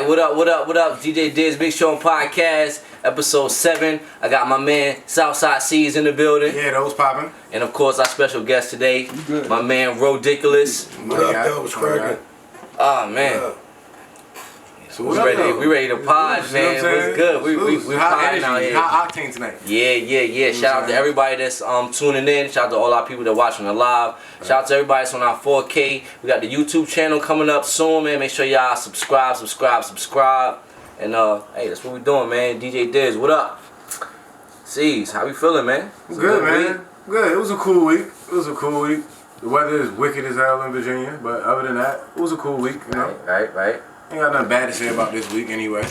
Alright, what up? DJ Diz, Big Show Podcast, episode 7. I got my man Southside C's in the building. Yeah, those popping. And of course, our special guest today, my man Rodiculous. What up, though? What's cracking? Oh, man. So we ready to pod, man. What's good? We podding out here. High octane tonight. Yeah. Shout out to everybody that's tuning in. Shout out to all our people that watching the live. Shout out to everybody that's on our 4K. We got the YouTube channel coming up soon, man. Make sure y'all subscribe. And hey, that's what we doing, man. DJ Diz, what up? C's, how we feeling, man? Good, man. Good. It was a cool week. The weather is wicked as hell in Virginia, but other than that, it was a cool week, you know? Right. Ain't got nothing bad to say about this week anyway.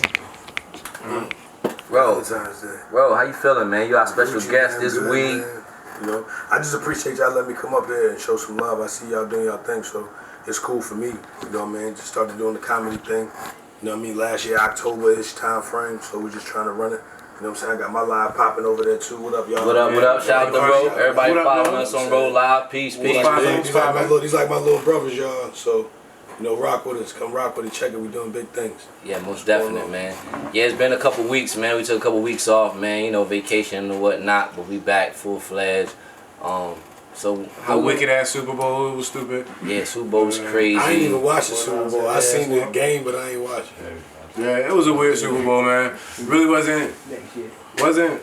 Bro, how you feeling, man? You our special guest this week. Man. You know, I just appreciate y'all letting me come up there and show some love. I see y'all doing y'all thing, so it's cool for me. You know what I mean? Just started doing the comedy thing. You know what I mean? Last year, October-ish time frame, so we're just trying to run it. You know what I'm saying? I got my live popping over there too. What up, y'all? What up? Shout out to Ro. Everybody following us on Ro Live. Peace. These like my little brothers, y'all. So, you know, rock with us. Come rock with each other. We doing big things. Yeah, most definite, man. Yeah, it's been a couple weeks, man. We took a couple weeks off, man. You know, vacation and whatnot, but we back full-fledged. So how wicked ass Super Bowl, it was stupid. Yeah, Super Bowl was crazy. I ain't even watch the Super Bowl. I seen the game, but I ain't watch it. Yeah, it was a weird Super Bowl, man. It really wasn't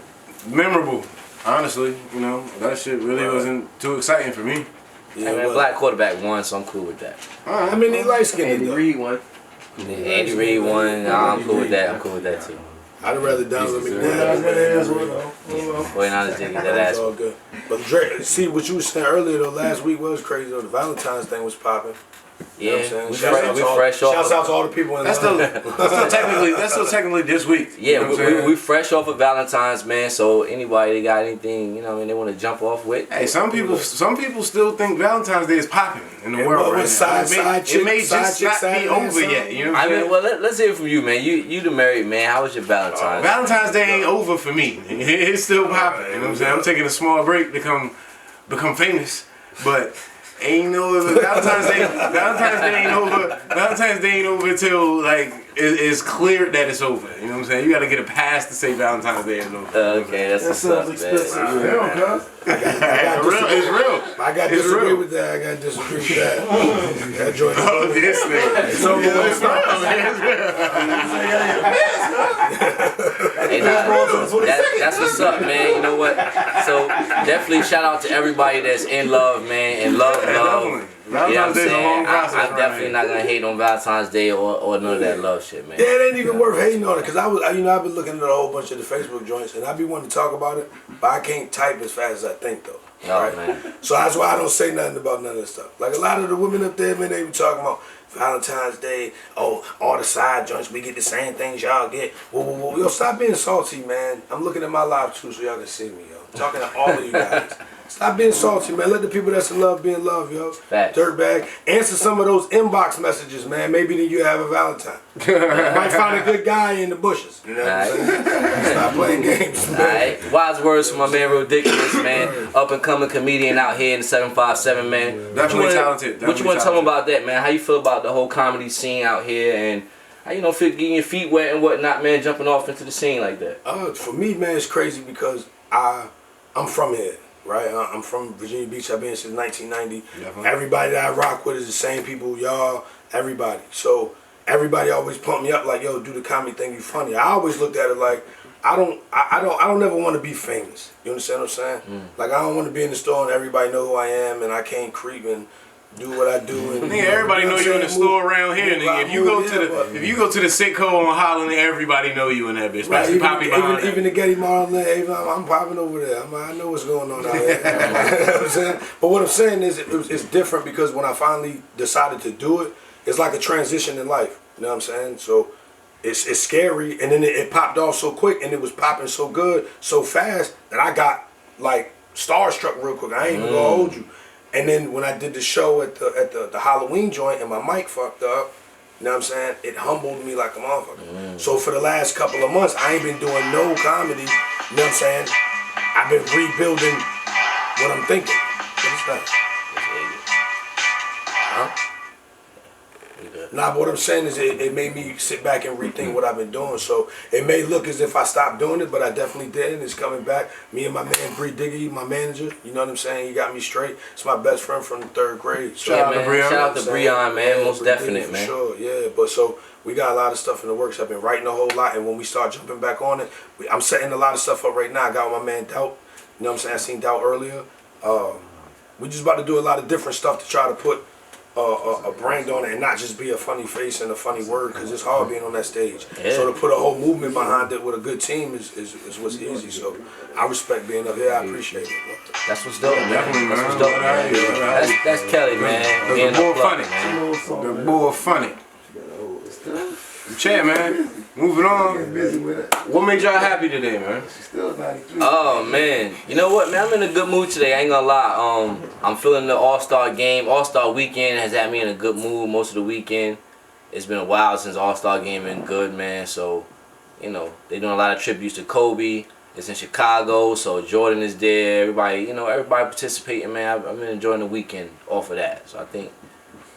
memorable, honestly. You know, that shit really wasn't too exciting for me. Yeah, man, black quarterback won, so I'm cool with that. I mean, they light skinned. Andy Reid won. Andy Reid won. I'm cool with that. too. I'd rather Donovan McNabb. 49ers did get that ass. All good. But Drake, see what you were saying earlier though. Last week was crazy though. The Valentine's thing was popping. Yeah, you know we fresh off. Shouts out to all the people in that's still technically this week. Yeah, you know we fresh off of Valentine's, man. So anybody that got anything, you know, I mean, they want to jump off with. Hey, some people still think Valentine's Day is popping in the world right now. It may just not be over yet. You know what I'm saying? Well, let's hear from you, man. You the married man. How was your Valentine's? Valentine's Day ain't over for me. It's still popping. You know what I'm saying? I'm taking a small break to become famous, but. Ain't no Valentine's Day. Valentine's Day ain't over until like it's clear that it's over. You know what I'm saying? You got to get a pass to say Valentine's Day is over. Okay, that's what's up, man. It's real. I got to disagree with that. That joint. Oh, this nigga. It's over. Hey, that's what's up, man. You know what? So definitely shout out to everybody that's in love, man, and love. You know what I'm saying? I'm definitely not gonna hate on Valentine's Day or none of that love shit, man. Yeah, it ain't even worth hating on it, cause I've been looking at a whole bunch of the Facebook joints, and I be wanting to talk about it, but I can't type as fast as I think though. Oh, man. So that's why I don't say nothing about none of this stuff. Like a lot of the women up there, man, they be talking about Valentine's Day, all the side joints, we get the same things y'all get. Whoa. Yo, stop being salty, man. I'm looking at my live too so y'all can see me, yo. I'm talking to all of you guys. Stop being salty, man. Let the people that's in love be in love, yo. Facts. Dirtbag. Answer some of those inbox messages, man. Maybe then you have a Valentine. You might find a good guy in the bushes. You know what I'm saying? Stop playing games, man. Alright. Wise words from my man Rodiculous, man. Up and coming comedian out here in the 757, man. Definitely talented. What you want to tell me about that, man? How you feel about the whole comedy scene out here and how you feel getting your feet wet and whatnot, man, jumping off into the scene like that? For me, man, it's crazy because I'm from here. Right, I'm from Virginia Beach. I've been here since 1990. Definitely. Everybody that I rock with is the same people, y'all, everybody. So everybody always pump me up like, yo, do the comedy thing, you funny. I always looked at it like, I don't ever want to be famous. You understand what I'm saying? Like I don't want to be in the store and everybody know who I am and I can't creep and do what I do. And nigga, everybody know you in the store around here, nigga. If you go to the Sitco on Holland, everybody know you in that bitch. Right, even the Getty Mall, I'm popping over there. I know what's going on out there. You know what I'm saying? But what I'm saying is it's different because when I finally decided to do it, it's like a transition in life. You know what I'm saying? So it's scary, and then it popped off so quick, and it was popping so good, so fast that I got like starstruck real quick. I ain't even gonna hold you. And then when I did the show at the Halloween joint and my mic fucked up, you know what I'm saying? It humbled me like a motherfucker. So for the last couple of months, I ain't been doing no comedy. You know what I'm saying? I've been rebuilding what I'm thinking. What is that? Huh? Nah, but what I'm saying is it made me sit back and rethink what I've been doing. So it may look as if I stopped doing it, but I definitely didn't. It's coming back. Me and my man Bree Diggy, my manager, you know what I'm saying? He got me straight. It's my best friend from the 3rd grade. So, Yeah, man. Shout out to Breon, man. Most Bree Diggy definite, for man. Sure, yeah. But so we got a lot of stuff in the works. I've been writing a whole lot, and when we start jumping back on it, I'm setting a lot of stuff up right now. I got my man Doubt. You know what I'm saying? I seen Doubt earlier. We just about to do a lot of different stuff to try to put a brand on it and not just be a funny face and a funny word, because it's hard being on that stage. Yeah. So to put a whole movement behind it with a good team is what's easy. So I respect being up here. I appreciate it. That's what's dope, man. Definitely, That's man. what's dope, man. That's Kelly, man. Being The boy a plug, funny. man. The boy funny. Chat, man. Moving on. What made y'all happy today, man? Oh man, you know what, man? I'm in a good mood today. I ain't gonna lie. I'm feeling the All-Star game. All-Star weekend has had me in a good mood most of the weekend. It's been a while since All-Star game been good, man. So, you know, they doing a lot of tributes to Kobe. It's in Chicago, so Jordan is there. Everybody, everybody participating, man. I've been enjoying the weekend off of that. So I think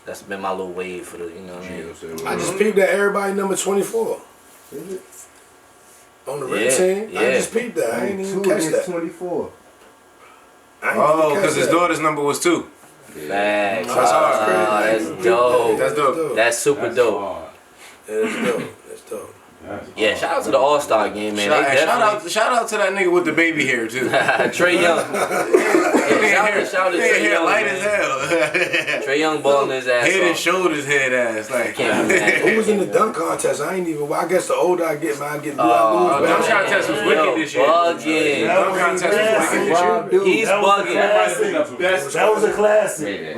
that's been my little wave for the, you know what I mean? I just peeped that everybody number 24. On the red team? yeah. I just peeped that. I ain't even catch that. 24. Oh, because his daughter's number was 2. Facts. That's hard. That's dope. That's dope. That's super dope. Yeah, that's dope. That's dope. Yeah, shout out to the All-Star game, man. They Shout out to that nigga with the baby hair, too. Trey Young. Shout out to Trey hair Young, light man. as hell. Trey Young balling his ass Head and off. shoulders head ass. Like, Can't be mad. Who was in the dunk contest? I ain't even. I guess the older I get, man, I get. dunk I lose, man. contest was wicked this year. Bugging. Dunk contest was wicked this year. He's bugging. That was a classic.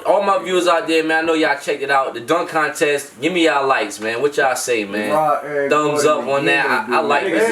All my viewers out there, man, I know y'all checked it out. The dunk contest, give me y'all likes, man. What y'all say, man? Thumbs up on that. I like this.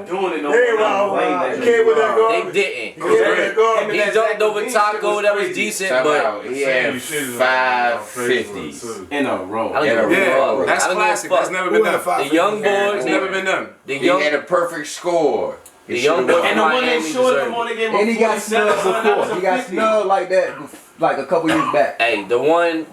Doing it no more. You came with that They garbage. didn't. He jumped over Taco. That was decent, but He had 550s In a row. I don't give a Yeah, fuck. that's I don't give a classic. fuck. That's never been done. The young boys, It's never been done. the He young, had a perfect score. the young boy And from the one Miami they showed deserved him on it. the game And he got snubbed before. He got snubbed like that like a couple years back. Hey, the young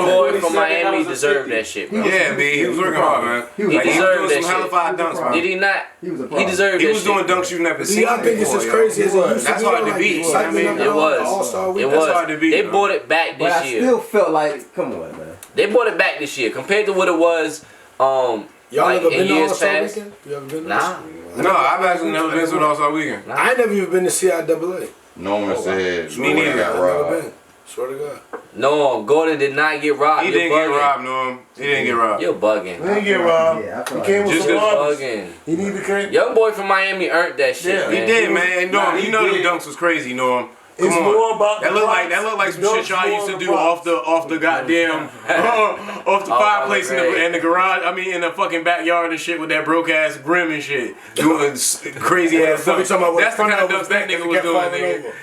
boy from Miami deserved that shit, bro. Yeah, man, he was working hard, man. He was Like, he was deserved doing that some shit. hellified dunks, man. Did he not? He was a He problem. deserved He that was shit. doing dunks you've never Do seen. y'all think it's as before, crazy as it used to That's be? hard to Like, beat. the excitement of It the was. All-Star It week? That's was. hard to beat, They bro. brought it back But this I year. still felt like, come on, man. They brought it back this year compared to what it was. Y'all Like ever in been to years All-Star past. weekend? You ever been to Nah. No, I've actually never been to an All-Star weekend. I ain't never even been to CIAA. Norman said, Me neither. got I've never robbed. been. Swear to God. No, Gordon did not get robbed. He You're didn't get bugging. robbed, Norm. He didn't get robbed. You're bugging. He didn't get robbed. Yeah, I feel He like came with Just some good robbers. Bugging. He needed to create. Young boy from Miami earned that shit, Yeah, He man. did, man. And Norm, Nah, you know he them did. dunks was crazy, Norm. Come It's on. more about That the looked like props. some The shit y'all dunks used to more do the off the goddamn off the fireplace in right. the garage. I mean in the fucking backyard and shit with that broke ass grim and shit, doing crazy ass Fuck, we dunks. talking about what That's the front kind of of dunks was that back, nigga it was kept doing, falling nigga. over.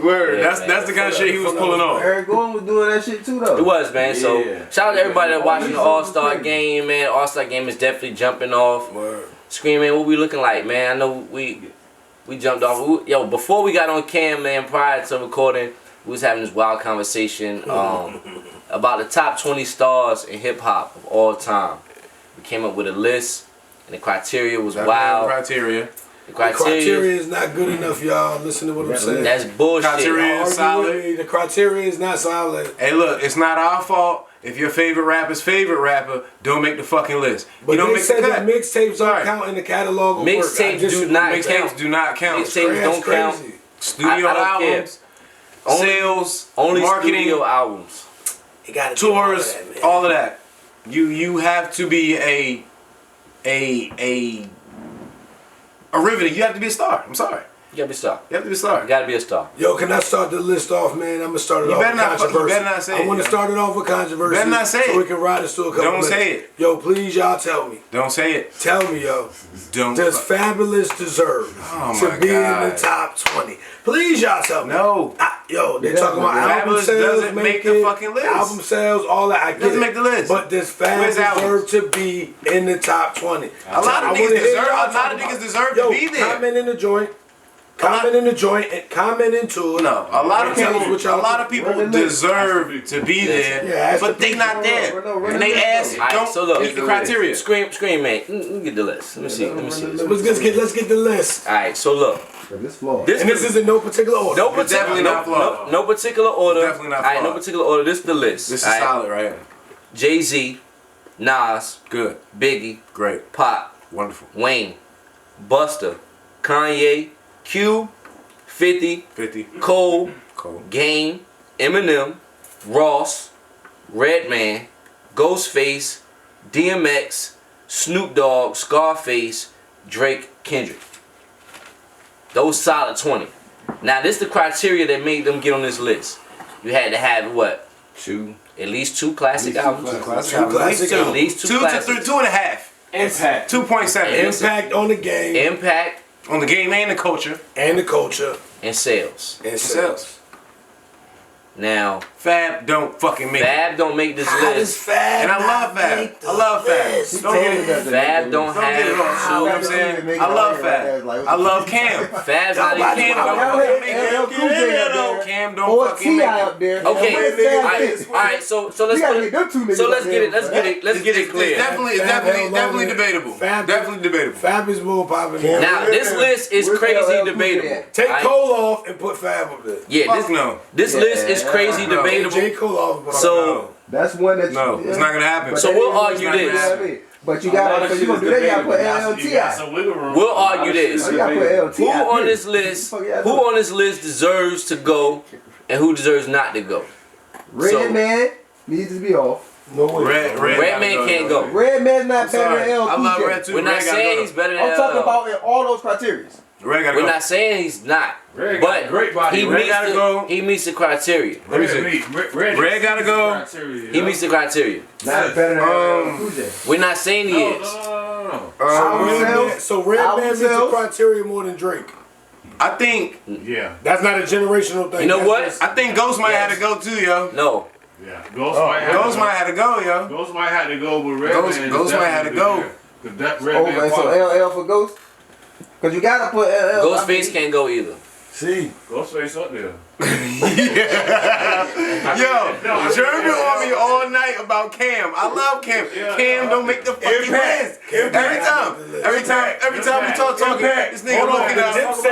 Word. Yeah, That's the kind of shit he was pulling off. Eric Gordon was doing that shit too, though. It was, man. So Yeah. shout out to everybody that watching the All-Star game, man. All-Star game is definitely jumping off. Word. Screaming, what we looking like, man? I know we jumped off. Yo, before we got on cam, man, prior to recording, we was having this wild conversation about the top 20 stars in hip hop of all time. We came up with a list, and the criteria was That's wild. criteria. The The criteria criteria, is not good enough, y'all. Listen to what I'm saying. that's bullshit. Criteria. Y'all argue solid. with me. The criteria is not solid. Hey, look, it's not our fault. If your favorite rapper's favorite rapper don't make the fucking list, But you don't they make said the that cut. mixtapes Sorry. don't count in the catalog of work. Mixtapes I just- do not Mixtapes count. do not count. Mixtapes That's don't count. crazy. Studio I don't care. albums, Only- sales, Only marketing, studio albums. You gotta do all of tours, that, man. all of that. You have to be a riveter. You have to be a star. I'm sorry. You gotta be a star. You have to be a star. You gotta be a star. Yo, can I start the list off, man? I'm gonna start it You off better with not- you controversy. better not say I it, want yo. to start it off with controversy. Better not say so it. we can ride this to a couple Don't minutes. say it. Yo, please, y'all tell me. Don't say it. Tell me, yo. Don't. Does Fabulous deserve Oh to my be in God. the top 20? Please, y'all tell me. No. Yo, they Yeah, talking about album Fabulous sales, doesn't make the fucking list. Album sales, all that. I get Doesn't it. make the list. But does Fab Where's deserve to be in the top 20? A lot of I niggas wanna hear deserve. y'all A lot talk of niggas about- deserve Yo, to be there. comment in the joint. comment in the joint and comment into it. No, a lot of Tell us people, what y'all a lot of people Run the list. deserve to be there, Yeah, ask but the they not there, Run and they the ask list. Alright, don't so look. meet the criteria. Scream, man. Let me get the list. Let me see. Let's get the list. All right, so look. This flawed. This And this is in no particular order. no particular, definitely not flawed. no particular order. Definitely not All right, no flawed. particular order. This is the list. This is All right? solid, right? Jay-Z, Nas, Good, Biggie, great, Pop, wonderful. Wayne, Busta, Kanye, Q, 50, 50, Cole, Cole. Game, Eminem, Ross, Redman, Ghostface, DMX, Snoop Dogg, Scarface, Drake, Kendrick. Those solid 20. Now this is the criteria that made them get on this list. You had to have what? At least two classic albums. Classic At least two Two to classics. three, 2.5, Impact. 2.7. Impact on the game Impact On the game and the culture. and the culture and sales. and Sales. sales. Now, Fab don't fucking make it. Fab don't make this How does list. Fab And I love not Fab. make the I love Fab. list? Don't get it. Fab don't Don't get it wrong. have You know what I'm two. saying? I love Fab. I love Cam. Fab's not Nobody- even. Cam don't Y'all fucking had make LL it. Cool J up there. Cam don't Or fucking T.I. make up it. there. Okay, Where's Fab alright, fit? alright. So let's We put gotta it. get them two niggas So let's up get there it. Let's for get that. it. Let's get it It's clear. definitely Fab definitely held on debatable. Fab- Definitely debatable. Fab is more popular. Now this list is Where's crazy LL Cool J debatable. at? Take Alright? Cole off and put Fab up there. Yeah, Fuck no. this list is crazy no. Take J. debatable. Cole off. But So That's one that No, it's not gonna happen. So that we'll is one argue that's not this. gonna happen. But you gotta, if you gonna do that, you gotta put LLTI. we'll argue this. You gotta put LLTI. Who on this list? Fuck yeah, Who on this list deserves to go, and who deserves not to go? Red so- Man needs to be off. no way. Redman can't go. Red Man's not better Sorry. than LL I Cool love J. Red too. We're not Red gotta saying go. he's better than I'm talking LL. about in all those criteria. Red gotta We're go. not saying he's not. Red got But a great body. he Red meets gotta the, go. he meets the criteria. Let me see. Red gotta go. He meets the criteria. Not better than LL Cool J. We're not saying he is. So Redman meets the Sales. criteria more than Drake. I think Yeah. That's not a generational thing. You know That's what? just- I think Ghost might have to go too, yo. No. Yeah. Ghost might have Ghost might have to go, yo. Ghost might have to go, but Red Ghost- Man is Ghost might have to definitely go. there. 'Cause that Red Over, Man so quality. LL for Ghost? Because you gotta put LL. Ghostface can't go either. See, Ghostface up there. Yo, Jeremy on me all night about Cam. I love Cam. Cam don't make the fucking list. Every time we talking, this nigga looking at us.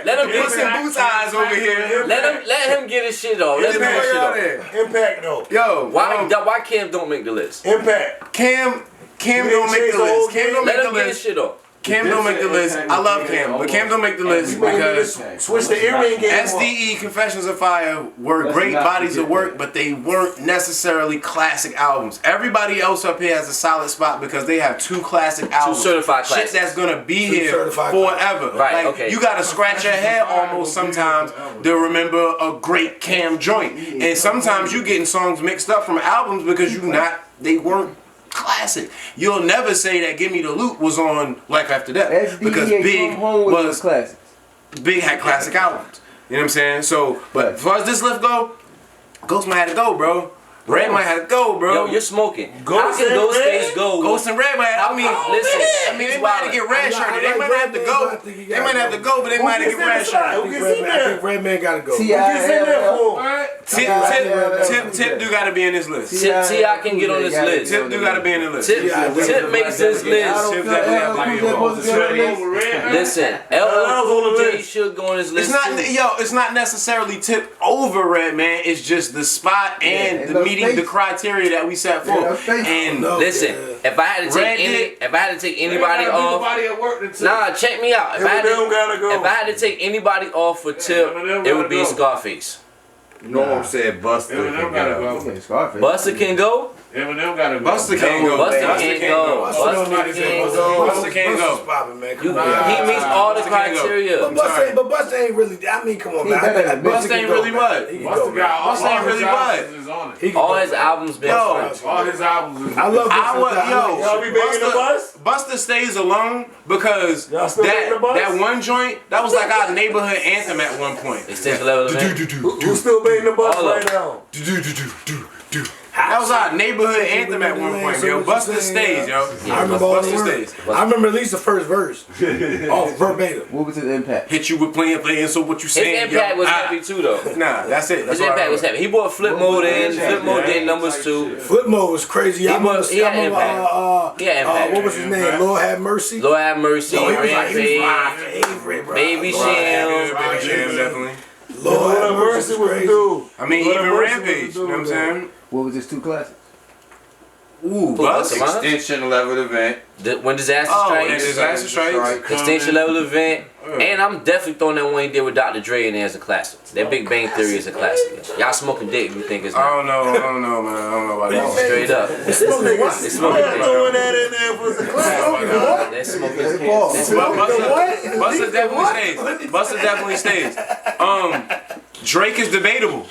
Let him Puss in Boots eyes over here. let him get his shit off. Let him get his shit off. Impact though. Yo, Why Cam don't make the list? Impact. Cam don't make the list. Cam don't Let make the him get his list. shit off. Cam don't make the list. I love Cam, but Cam don't make the list because Switch the earring game. SDE Confessions of Fire were great bodies of work, but they weren't necessarily classic albums. Everybody else up here has a solid spot because they have two classic albums. certified Shit classics. that's gonna be Two here certified forever. Right, Like, okay. you gotta scratch your head almost sometimes to remember a great Cam joint. And sometimes you getting songs mixed up from albums because they weren't classic. You'll never say that Give Me the Loot was on Life After Death because Big was classics. Big had classic albums. You know what I'm saying? So, but as far as this list go, Ghost might have to go, bro. Red might have to go, bro. Yo, you're smoking. How Ghost can and Ghostface Red? go? Ghost and Red might. I mean, Listen, they he's might have to get red I shirted. like They might not have to Red Man, go. but I think he They gotta might have to go. go, but they might have to get red I shirted. think Redman gotta go. Tip do gotta be in this list. T.I. can get on this list. Tip do gotta be in the list. Tip makes this list. Tip definitely have to be involved. Listen, LL Cool J should go on this list. It's not necessarily Tip over Red Man. It's just the spot and the meeting the criteria that we set forth. And Listen, if I had to take anybody off, nah, check me out. If I had to take anybody off for Tip, it would be Scarface. Norm said Buster. Eminem gotta go. Busta can go. Eminem gotta go. Buster can't go. Busta can't go. Buster can't go. Popping, man. He Come on. meets all the Busta can't go. criteria. But Busta ain't really. I mean, come on, man. Busta ain't really what? He can Busta go, man. got all Busta ain't his really albums is on it. He can All go, his man. albums been Yo. fine. All his albums is I love Buster stays alone because Y'all still banging the bus? that one joint, that was like our neighborhood anthem at one point. Extension level of man. Who's still banging the bus All of right now? That was our neighborhood anthem at one point, yo. Busta Stays, yo. I remember all the Busta words. Stays. I remember at least the first verse. Oh, verbatim. What was his impact? Hit you with playing, so what you His saying, impact yo? was heavy too, though. Nah, that's it. That's His what I impact was remember. heavy. He brought flip mode in. Flip mode did numbers too. Flip mode was crazy. I remember, he had impact. He had impact. what was his name? Lord have mercy. Lord have mercy. Yo, he was my Rampage. favorite, bro. Baby Lord have Sham. Baby Jam, definitely. Lord have mercy was crazy. I mean, even Rampage, you know what I'm saying? What was his 2 classics? Ooh, Busta, Busta. Extension level event. When Disaster Oh, Strikes. Disaster Strikes. Extinction Level Event. And I'm definitely throwing that one he did with Dr. Dre in there as a classic. That Big Bang Theory is a classic. Y'all smoking dick if you think it's I not. don't know, man. I don't know about that. Straight up. They smoking dick. that in there was a class. They smoking Hey, dick. Paul. Busta definitely stays. Busta definitely stays. Drake is debatable.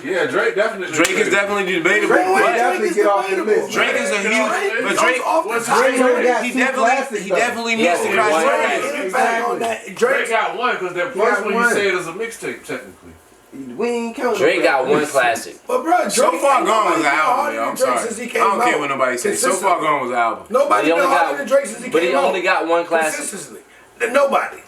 Yeah, Drake definitely. Drake is definitely debatable. Drake But Definitely get off the list. Drake is a huge. But Drake, he definitely meets the criteria. Drake got one because that first one you said is a mixtape technically. We ain't counting. Drake got one classic. But bro, Drake, So Far Gone was an album, harder yo. than I'm Drake sorry. since he I came don't care out. what nobody says. So Far Gone was an album. Nobody But he been only harder got- than Drake since he But came he out. only got one classic. Consistently. Nobody.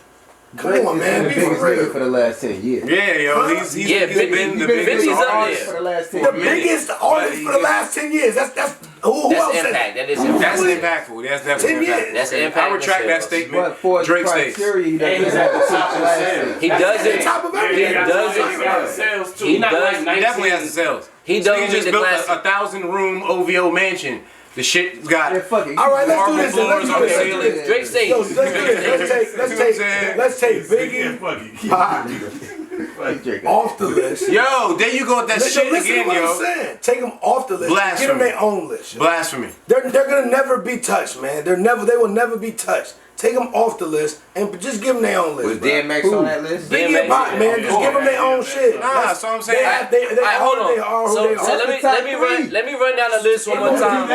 Come on, man. The Be biggest for nigga real. for the last 10 years. Yeah, yo. He's Yeah, been the 50 biggest 50's up artist. there. For the last 10 The years. biggest artist for the last 10 years. That's who That's else said impact. that? That is impact. That's impactful. That's definitely 10 years. impactful. That's impact. I retract that themselves. statement. But for Drake the stays. criteria, he doesn't he's have at the the top top of the last sales. thing. He does it. Top of He everything. does He it. got sales too. He He does. definitely has the sales. He This does nigga be just the built classic. a 1,000-room OVO mansion. The shit's got Yeah, fuck it. All right, let's do marble this. floors Let's on do the this. ceiling. Drake stays. Yo, let's do this. Let's take Biggie, Pac Drake. off the list. Yo, there you go with that Listen, shit listen to again, what I'm yo. saying. Take them off the list. Blasphemy. Give them their own list. Blasphemy. They're gonna never be touched, man. They will never be touched. Take them off the list and just give them their own list. Was bro. DMX on that list? Biggie and Pac, man, just give them their own shit. Nah, so I'm saying. They are Alright, hold on. they are who So they are. let me run down the list one more time.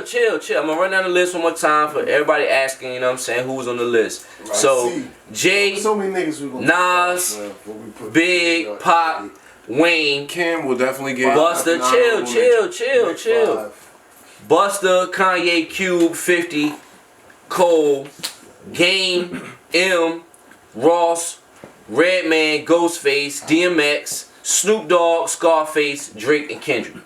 Chill. I'm gonna run down the list one more time for everybody asking. You know what I'm saying? Who's on the list? So Jay, So many niggas we gonna Nas, Big, Pac, Wayne, Kim will definitely get Busta. Chill. Busta, Kanye, Cube, 50, Cole, Game, M, Ross, Redman, Ghostface, DMX, Snoop Dogg, Scarface, Drake, and Kendrick.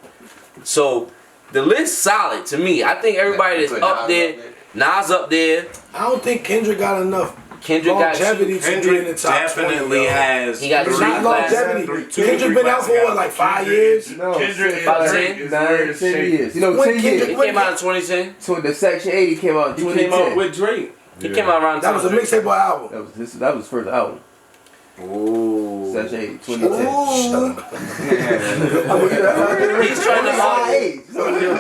So the list solid to me. I think everybody that's up there, Nas up there, I don't think Kendrick got enough Kendrick got longevity to be in the Kendrick top 20. definitely yo. has. He got It's three not classics. longevity. Kendrick been out for what, like 5 years? No, Kendrick six, about is 10, Drake is 9, very 10 shaky. years. You know, When 10 Kendrick- He years. came out in 2010. So the Section 80 came out in He 2010. came out with Drake. He came out around That was a mixtape or album. That was his first album. Ooh. Section 80, 2010. He's trying to argue.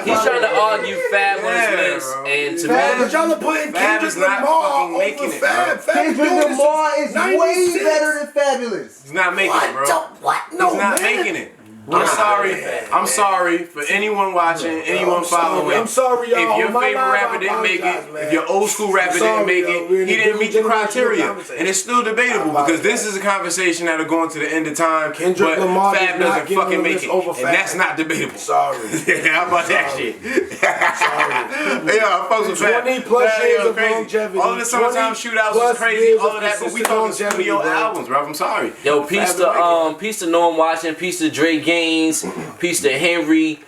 He's trying to argue Fab on his Yeah, list, bro. and to But me, y'all are putting Fab is Kendrick not Lamar fucking making over it, Fab. Fab Kendrick doing this Lamar since is way 96. better than Fabulous. He's not making it, bro. What? No, He's not man. making it. I'm sorry for anyone watching, anyone following. I'm sorry, y'all. If your On my favorite live, rapper I didn't make apologize, it, man. if your old school rapper I'm didn't sorry, make yo. it, We're in he a didn't meet the generational criteria. conversation. And it's still debatable because this is a conversation that'll go into the end of time. Kendrick but Lamar Fab did not doesn't get on fucking the make list it. over And Fab. that's not debatable. Sorry. How about that shit? Yeah, folks with Fab. 20 plus Yeah, years yo, of crazy. longevity. All the summertime 20 shootouts was plus crazy, years all of of that, but we consistent talking longevity, studio bro. albums, bro. I'm sorry. yo, peace to Noam watching, peace to Dre Gaines, peace to Henry.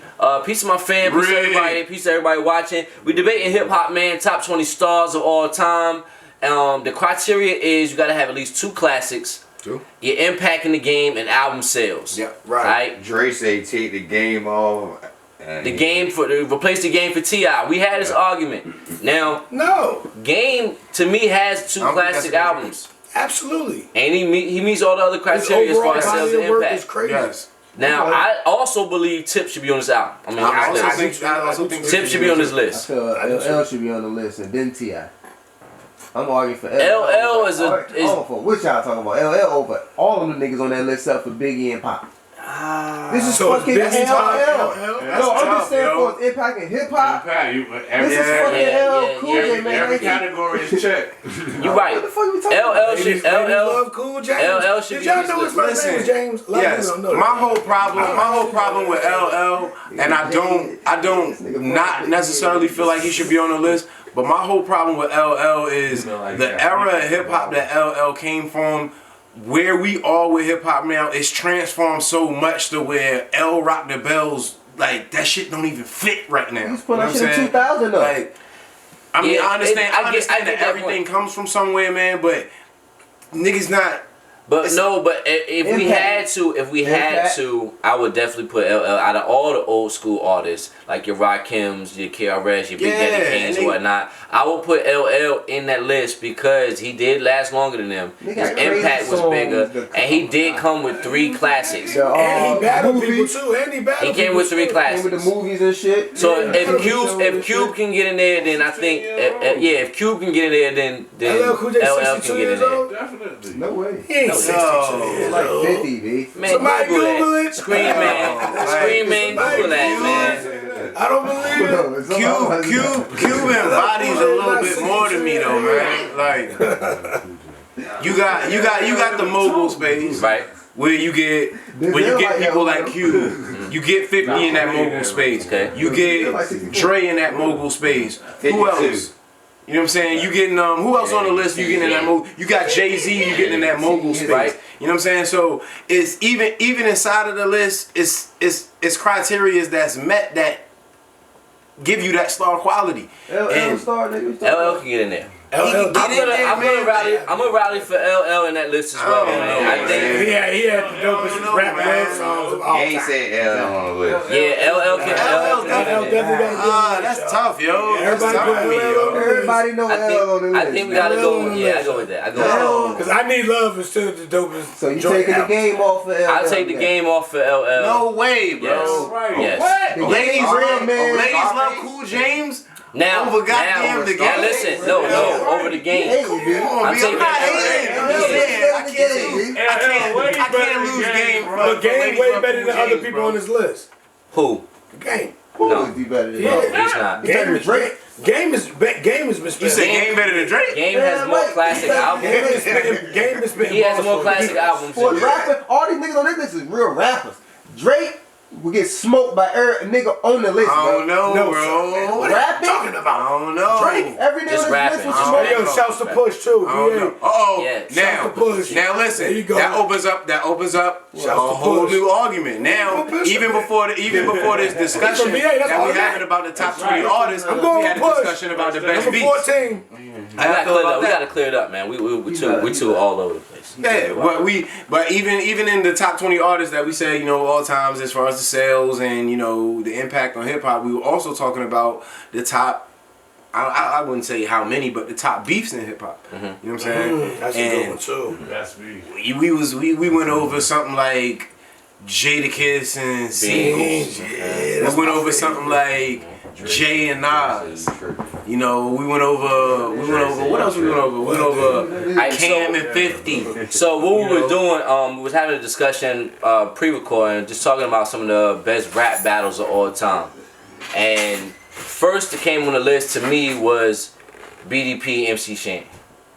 Peace to my fam, peace to everybody, peace to everybody watching. We debating hip hop, man, top 20 stars of all time. The criteria is you gotta have at least 2 classics. True. Your impact in the game and album sales. Yeah, right. Dre say take the game off. The game replace the game for T.I. We had this argument. Now, No, Game to me has 2 I don't think classic that's a good albums, absolutely. and he meets all the other His criteria as far overall as sales body and of work is impact. crazy. Yes. Now, I also believe Tip should be on this album. I mean, I on this also list. think Tip should be on this I list. feel LL should be on the list and then T.I. I'm arguing for LL is a- for which y'all talking about? LL over all of the niggas on that list except for Biggie and Pop. This is So it's fucking Biggie Top, LL. LL. No, I'm tough, just saying yo. for its impact in hip hop. This is Every, fucking LL Cool J, man. every Like, category is checked. You right. what the fuck you talking about? LL Ladies, should ladies LL. love Cool James. LL should Did be y'all on know his this first name was James? A lot of Yes, people don't know my that. whole problem with LL, and I don't not necessarily feel like he should be on the list, but my whole problem with LL is the era of hip hop that LL came from. Where we are with hip hop now is transformed so much to where L Rock the Bells, like that shit don't even fit right now. He's putting You know that what shit I'm in 2000 though. Like, I mean, Yeah, I understand. I I understand get that that everything point. comes from somewhere, man. But niggas not. But if we had to, I would definitely put LL out of all the old school artists, like your Rakims, your KRS, your Big Daddy Yeah, Kanes, and and whatnot. I would put LL in that list because he did last longer than them. They His got crazy impact was songs bigger, that and he did come with 3 classics. And he battled people movies. too. And he battled He came people with 3 too. Came classics. with the movies and shit. So Yeah, if Cube can get in there, then I think if Cube can get in there, then LL Cool J LL 62 can get in years there. old? Definitely. No way. He ain't 62 No. years Like old. 50, B. Man, Somebody Google it. Scream man, scream man, Google that, man. I don't believe it. Cube embodies a little bit more to me though, man. Like you got the mobile space, Right. where you get people like Cube. You get 50 in that mobile space. Okay. You get Dre in that mobile space. Who else? You know what I'm saying? You getting who else on the list? You getting in that mobile? You got Jay-Z. You getting in that mobile space. Right. You know what I'm saying? So it's even inside of the list, it's criteria that's met that give you that star quality. LL star, nigga. LL can get in there. LL I'm gonna rally for LL in that list as well, man. I think He had the dopest rap love songs of all He ain't time. said LL on the list. yeah, LL can LL definitely got That's tough, yo. That's Everybody tough put for me, LL on yo. the Everybody know LL on the list. I think we gotta go. Yeah, I go with that. I go with that. Because I Need Love is still the dopest. So you joint taking the out. game off for LL? I'll take the game off for LL. No way, bro. Yes. Yes. The Ladies, game's real, man. ladies love Cool James. Now, Over goddamn the now game? listen, no, over the game. Come on, I'm B. taking not LL. hating. I'm just saying, I can't lose game. But Game way better than other people on this list. Who? Game. No. Who would be better than No, that? he's not. Game is Drake. Game has been You spent. said Game better than Drake? Game has more classic albums. Game has been. He has more classic albums. For than- rapping, all these niggas on this list is real rappers. Drake will get smoked by every nigga on the list, I bro. don't know, No, bro. What are you Rapping? talking I about? don't know. Drake. Every nigga Just on this rapping. list was Just smoked. Hey, yo, shouts to Push too. I don't know. Oh, Yeah. now, Shout to Push. now There listen. you go. That opens up a Shout to whole Push. new argument. Now, Push. even before this discussion From VA, that's that we all having that. about the top 20 artists, I'm going we had a with Push. discussion about the best Number beats. 14. We gotta clear it up, man. We too all over the place. Yeah, but even in the top 20 artists that we say, you know, all times as far as the sales and, you know, the impact on hip hop, we were also talking about the top. I wouldn't say how many, but the top beefs in hip hop. You know what I'm saying? That's a good one too. That's me. We went over something like Jadakiss and Singles. We went over something like Jay and Nas. You know, we went over what else we went over? We went over Cam and 50. So what we were doing, we was having a discussion pre-recording, just talking about some of the best rap battles of all time. And first that came on the list to me was BDP MC Shan.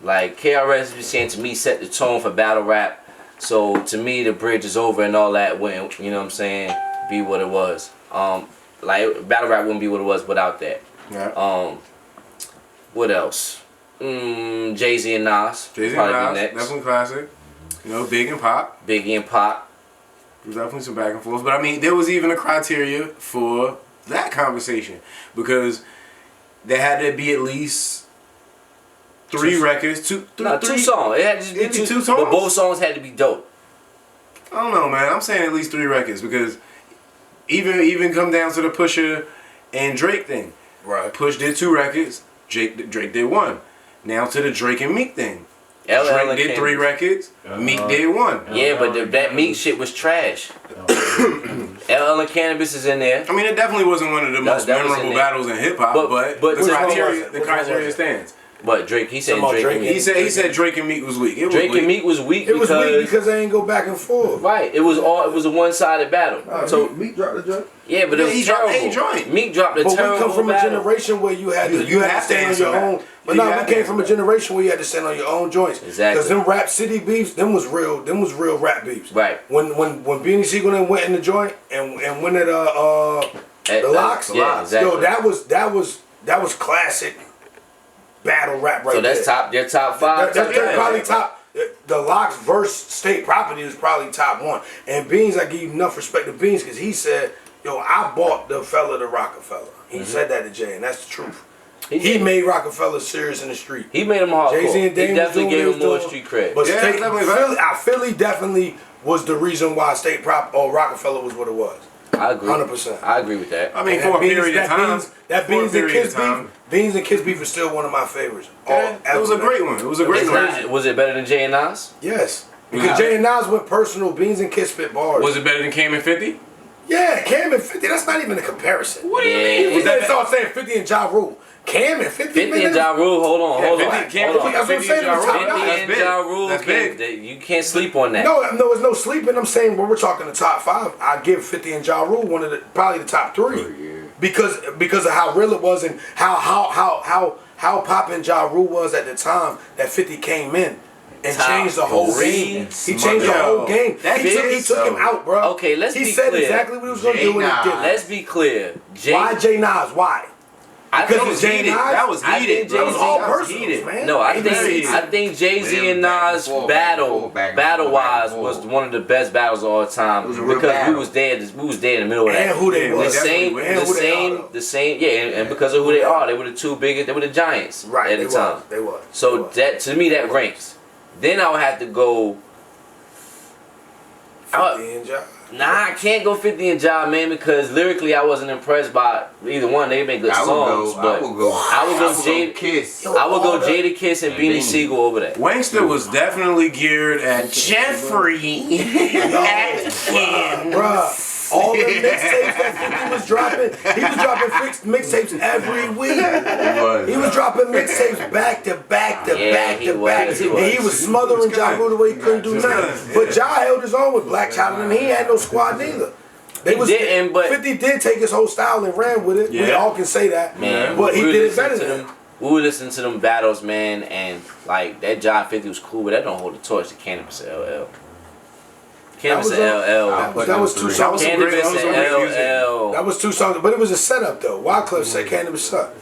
Like KRS MC Shan to me set the tone for battle rap. So to me the bridge is over and all that wouldn't, you know what I'm saying, be what it was. Like battle rap wouldn't be what it was without that. Yeah. What else? Jay-Z and Nas. Jay-Z and probably Nas, be next. definitely classic. You know, Big and Pop. Biggie and Pop. There's definitely some back and forth. But I mean, there was even a criteria for that conversation. Because there had to be at least three records. Two songs. It had to be two songs? But both songs had to be dope. I don't know, man. I'm saying at least 3 records because even come down to the Pusha and Drake thing. Right. Push did 2 records. Drake did 1. Now to the Drake and Meek thing. LL Drake did and 3 records. Meek did 1. Yeah, but that Meek shit was trash. LL and Cannabis is in there. I mean, it definitely wasn't one of the most that was in memorable there. battles in hip hop, But the which one was criteria it? the Which one criteria was it? stands. But Drake, he said Talking about Drake. Drake. And Meek. He said Drake and Meek was weak. It was Drake weak. and Meek was weak It was because, weak because they ain't go back and forth. right. It was a one-sided battle. So Meek dropped the joint. yeah, but it was he dropped terrible. a joint. Meek dropped a But we terrible come from battle. a generation where you had to You had have to stand to on your answer own. that. But You no, have we to came from a answer that. generation where you had to stand on your own joints. Exactly. Because them Rap City beefs, them was real rap beefs. Right. When Beanie Siegel then went in the joint and when it the Locks, yeah, exactly. yo, that was classic battle rap right So that's there. top. They're top five. That's top probably five. top. The Locks verse State Property is probably top one. And Beans, I give you enough respect to Beans because he said, "Yo, I bought the fella to Rockefeller." He said that to Jay, and that's the truth. He made Rockefeller serious in the street. He made him hardcore. Jay-Z and He Dame was definitely doing gave what him they more was street doing. cred. But Yeah, State, definitely. Philly definitely was the reason why State Prop or Rockefeller was what it was. I agree. 100%. I agree with that. I mean, And for a Beans- period of time. that For a Beans and period Kiss of time. beef, Beans and Kiss beef is still one of my favorites. Yeah, it was a ever. great one. It was a great It's one. not- was it better than Jay and Nas? Yes. Because Jay and Nas went personal, Beans and Kiss spit bars. Was it better than Cam and 50? Yeah, Cam and 50, that's not even a comparison. What do you Yeah. mean? We gotta start saying 50 and Ja Rule. Cam and 50, 50 man, and Ja Rule, hold on. 50 Cam Cam That's what I'm 50 saying, Ja it's Rule. top 50 notch. and big. Ja Rule, That's big. you can't sleep on that. No, it's no sleeping. I'm saying when we're talking the top five, I give 50 and Ja Rule one of the probably the top three because of how real it was and how poppin' Ja Rule was at the time that 50 came in and Top changed the whole three. game. He changed the whole game. That He is took him so. out, bro. Okay, let's he be said clear. exactly what he was gonna do and he did. Let's be clear. Jay, Why Jay Nas? Why? I Because think it's Jay Nas? That was I heated. think bro. That was all Jay-Z personals, heated. man. No, I Very think Jay-Z and Nas battle wise was one of the best battles of all time was a real because we battle. was there in the middle of that. And who they Yeah, the was. same, definitely. And who they are, the same, yeah, and because of who they are, they were the two biggest, they were the giants Right, at they the time. was. They was. So They was. that to me that ranks. Then I would have to go. 50 and Ja. Nah, I can't go 50 and Ja, man, because lyrically I wasn't impressed by either one. They make good songs, but I would go Jada Kiss. I would go Jada Kiss and Beanie Beanie. Siegel over that. Wangster was definitely geared at Jeffrey Atkins. Bruh, all the mixtapes that 50 was dropping, he was dropping fixed mixtapes every week. He was dropping mixtapes back to back to Yeah, back he to back. was, he And he was. was smothering Ja Rule the way he couldn't do nothing. But Ja held his own with Black Child and he had no squad neither. They He didn't, but- 50 did take his whole style and ran with it. We Yeah. all can say that. Man, But he we were did it listening better to than them. him. We were listening to them battles, man, and like that Ja 50 was cool, but that don't hold the torch to Cannabis and LL. Cannabis That and was LL. That was two That songs. was some great- Cannabis that was and some great music. LL. That was two songs, but it was a setup though. Wyclef said Cannabis sucked.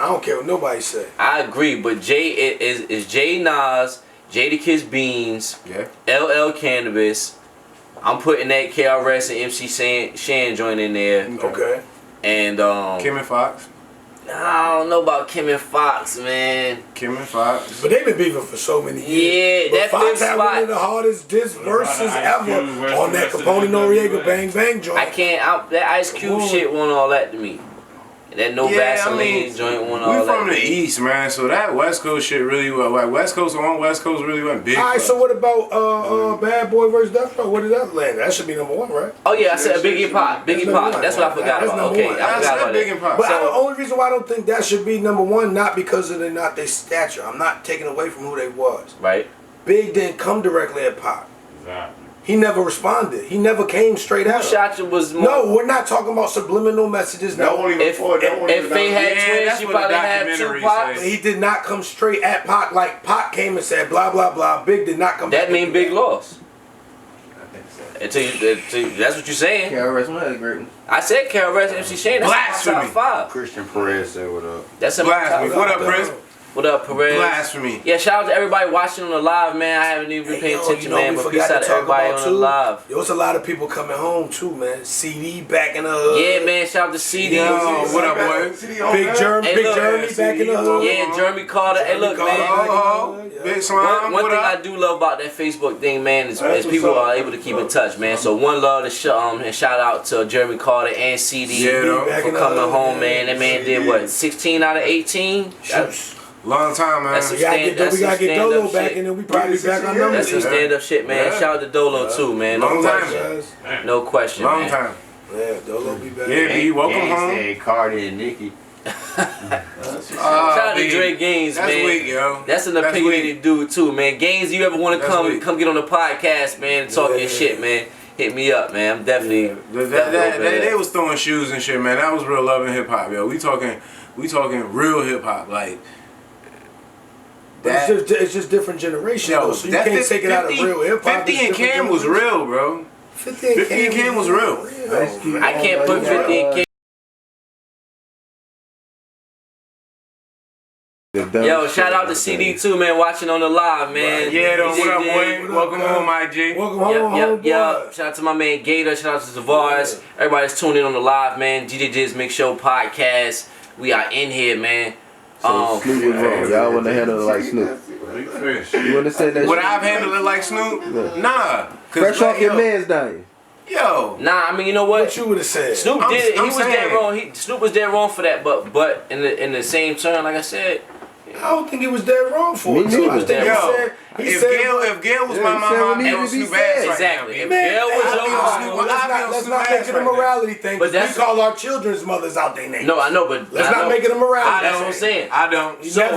I don't care what nobody said. I agree, but Jay is Jay Nas, Jada Kiss Beans, Yeah. LL Cannabis. I'm putting that KRS and MC Shan joint in there, Okay. and Kim and Fox. I don't know about Kim and Fox, man. Kim and Fox. But they've been beefing for so many years. Yeah, But that Fox fifth had spot. one of the hardest diss verses Ice ever Cube versus on that Rest of the Capone Noriega NWA. Bang Bang joint. I can't. That Ice Cube Whoa. shit won all that to me. That No Vaseline joint won all we that. from the East, man, so that West Coast shit really like West Coast really went big. All right, for so us. what about Bad Boy versus Death Row? Where did that land? That should be number one, right? Oh yeah, I said Biggie Pop. Biggie That's Pop. number That's one. what I forgot That's about. number Okay, one. I That's forgot about Big that. and Pop. But So- the only reason why I don't think that should be number one, not because of not their stature. I'm not taking away from who they was. Right. Big didn't come directly at Pop. Exactly. He never responded. He never came straight at him. Shot you was more. No, we're not talking about subliminal messages. That No, won't even If fall. That won't if even they had Yeah, twins, that's she what the probably had documentary two pops. says. he did not come straight at Pac like Pac came and said blah blah blah. Big did not come. That back mean and Big do that. lost. Until you, that's what you're saying. KRS One had a great one. I said KRS and MC Shane. That's in my Blasphemy. top five. Christian Perez said what up. That's in my Blasphemy. top What five. up, Prince? What up, Perez? Blasphemy. Yeah, shout out to everybody watching on the live, man. I haven't even been paying attention, man. But peace out to everybody on the live. There was a lot of people coming home too, man. CD back in the hood. Yeah, man. Shout out to CD. Yo, what up, boy? Big Jeremy, Hey, Big look, Jeremy back in the hood. Yeah, Jeremy Carter. Hey, look, Jeremy man. Carter. Oh, Big Slime, One what thing up? I do love about that Facebook thing, man, is That's people what's up. are able to keep in touch, man. So one love to and shout out to Jeremy Carter and CD Yeah, though. Back for in the coming hood, home, man. That man did what, 16 out of 18? Long time, man. That's We gotta get, That's we gotta some get Dolo stand-up back shit. and then we probably back on numbers. That's some stand-up shit, man. Yeah. Shout out to Dolo too, man. No Long time. question. No question, Long man. time. Yeah, Dolo be back. Yeah, B, welcome Gang home. said Cardi and Nicki. Shout out to B. Dre Gaines, That's man. weak, yo. That's an That's opinionated dude too, man. Gaines, you ever want to That's come weak. get on the podcast, man, and talk your shit, man? Hit me up, man. I'm definitely. They was throwing shoes and shit, man. That was real love and hip hop, yo. We talking real hip hop, like. But it's just different generations, though, so you can't take it out of real hip hop. 50 and Cam was real, bro. 50 and Cam was real. I can't put 50 in K. Yo, shout out to CD too, man. Watching on the live, man. Yeah, though. What up, DJ. boy? Welcome home, IG. Welcome home, Yep. Shout out to my man Gator. Shout out to Zavars. Everybody's tuning in on the live, man. GJ's Mix Show podcast. We are in here, man. So Snoop was wrong. Y'all want to handle it like Snoop. Big fish. You want to say that Would shit? I've handled it like Snoop? Yeah. Nah. Fresh off your man's dying. Yo. Nah, I mean, you know what? What you would have said? Snoop I'm- did it. He I'm was dead saying. wrong. Snoop was dead wrong for that, but in the same turn, like I said, I don't think he was dead wrong for Me it. neither. He was dead Yo, wrong. if Gail was my he said mama, what I'd be needed on to be Snoop said. ass right exactly. now, If baby. Gail was I'll your be on mama, Snoop- Let's I'll be on not Snoop make ass it a right now. morality thing. But But we that's- call our children's mothers out their names. no, I know, but Let's I not know. make it a morality. That's what I'm saying. I don't. So, Not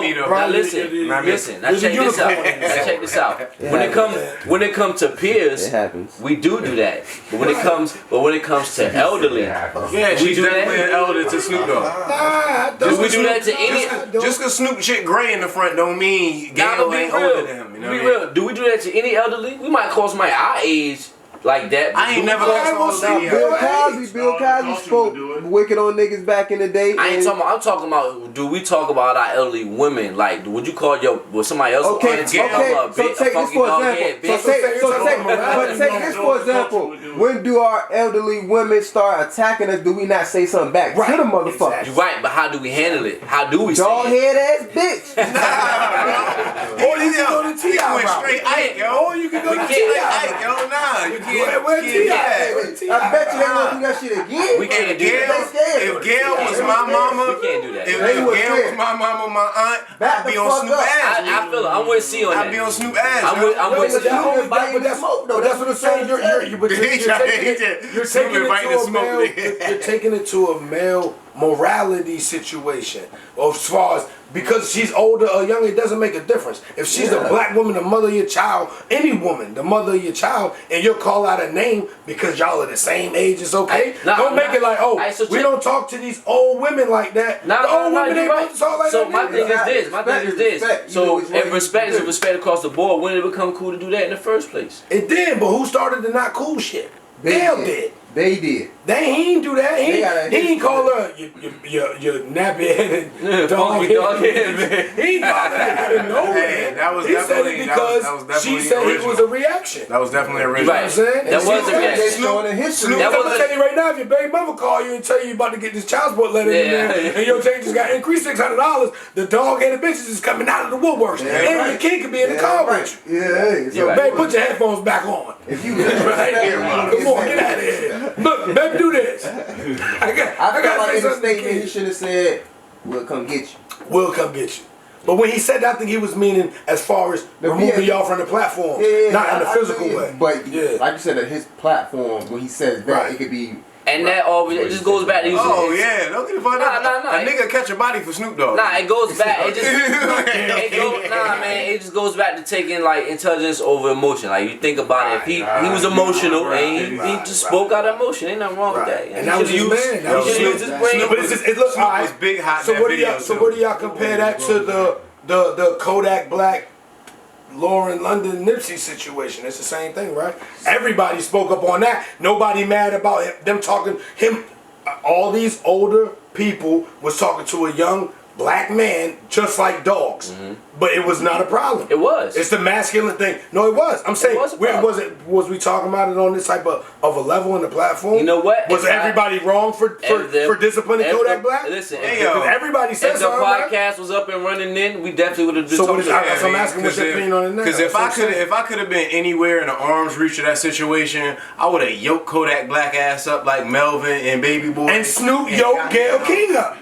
me, though. now Brian, listen, Not me. listen. Now There's a check this out. unicorn in there. Now check this out. When it comes to It peers, happens. we do that. But when it comes to elderly, Yeah, we she's do definitely that. an elder to Snoop Dogg. Nah, We do that to any. Just cause Snoop shit gray in the front don't mean Nah, Gail but be ain't older real. than him. You know Be what I mean? real. Do we do that to any elderly? We might call somebody our age like that. but I ain't do never we- lost all Nah, the Bill Hey. Cosby spoke wicked on niggas back in the day. I ain't and- talking about. I'm talking about. Do we talk about our elderly women? Like, would you call somebody else? Okay, auntie okay. a So bit- a take this funky for dog example. head So bitch? take morality. this for example. When do our elderly women start attacking us? Do we not say something back to the motherfuckers? You're right, but how do we handle it? How do we say Dog it? head ass bitch. Or you can go to T.I. went route. straight Ike, yo. Or you can go We to can't- T.I. Ike, yo, nah, you can't. Where you T.I.? can't. Where T.I.? I bet you they gonna do that shit again. We can't do that. If Gail was my mama, We can't do that. if They Gail was was scared. my mama, my aunt, Back I'd be the on fuck Snoop up. ass. I feel it. I'm with C on I'd be that. on Snoop ass. I'm with. I'm Yo, with. but that only, inviting but the that's, smoke, though. that's what I'm saying. You're taking inviting the it to a smoke, male. nigga. You're taking it to a male morality situation. As far as because she's older or younger, it doesn't make a difference. If she's a black woman, the mother of your child, any woman, the mother of your child, and you'll call out a name because y'all are the same age, it's okay. Don't make it like, oh, we don't talk to these old women like that. The old women ain't about to talk like So that. my thing is this. My thing is this. So if respect is respect across the board, when did it become cool to do that in the first place? It did, but who started the not cool shit? Dale did. They did. He ain't do that. He ain't call her your nappy headed dog Funky dog head, man. He ain't call her no Hey, man. that was He said definitely- it that was- because that was definitely she said it original. was a reaction. That was definitely You're original. right. You know what I'm saying? That And was she a said reaction. Snoop- Showing the history. That I'm was gonna a- tell you right now, if your baby mother call you and tell you about to get this child support letter in Yeah. there, and your check just got increased $600, the dog-headed bitches is coming out of the woodworks, and your kid could be in the car with you. Yeah, hey. So, right. Babe, put your headphones back on. if you Right? Come on, get out of here. Look, baby, do this. I feel gotta like say in the something to statement he kids. should have said, "We'll come get you." We'll come get you. But when he said that, I think he was meaning as far as removing y'all from the platform, not in a physical way. But Yeah. like you said, at his platform, when he says that, Right. it could be. And that always it just goes back to Oh yeah, don't get the fuck Nah, up. nah, nah. A nigga catch a body for Snoop Dogg. Nah, it goes back. It just man. It just goes back to taking like intelligence over emotion. Like you think about it, if he was emotional and he just spoke out of emotion. Ain't nothing wrong with that. And that was his man. That He was should Snoop. use his brain. But it's just, it looks Snoop all was right. big hot So in what that do y'all? video, So too. what do y'all compare that to the Kodak Black, Lauren London Nipsey situation? It's the same thing, right? Everybody spoke up on that. Nobody mad about them talking him. All these older people was talking to a young black man just like dogs, but it was not a problem. It was. It's the masculine thing. No, it was. I'm saying, was a problem. was we talking about it on this type of a level in the platform? You know what? Was If I- everybody wrong for disciplining if Kodak the- Black? Listen, Hey, if yo. Because everybody said if the something. right? podcast was up and running then, we definitely would have been So what talking is- about I- it. so I'm asking what's your opinion on it now. Because if That's what I'm saying. I could have been anywhere in the arm's reach of that situation, I would have yoked Kodak Black ass up like Melvin and Baby Boy. And Snoop yoked Gayle King up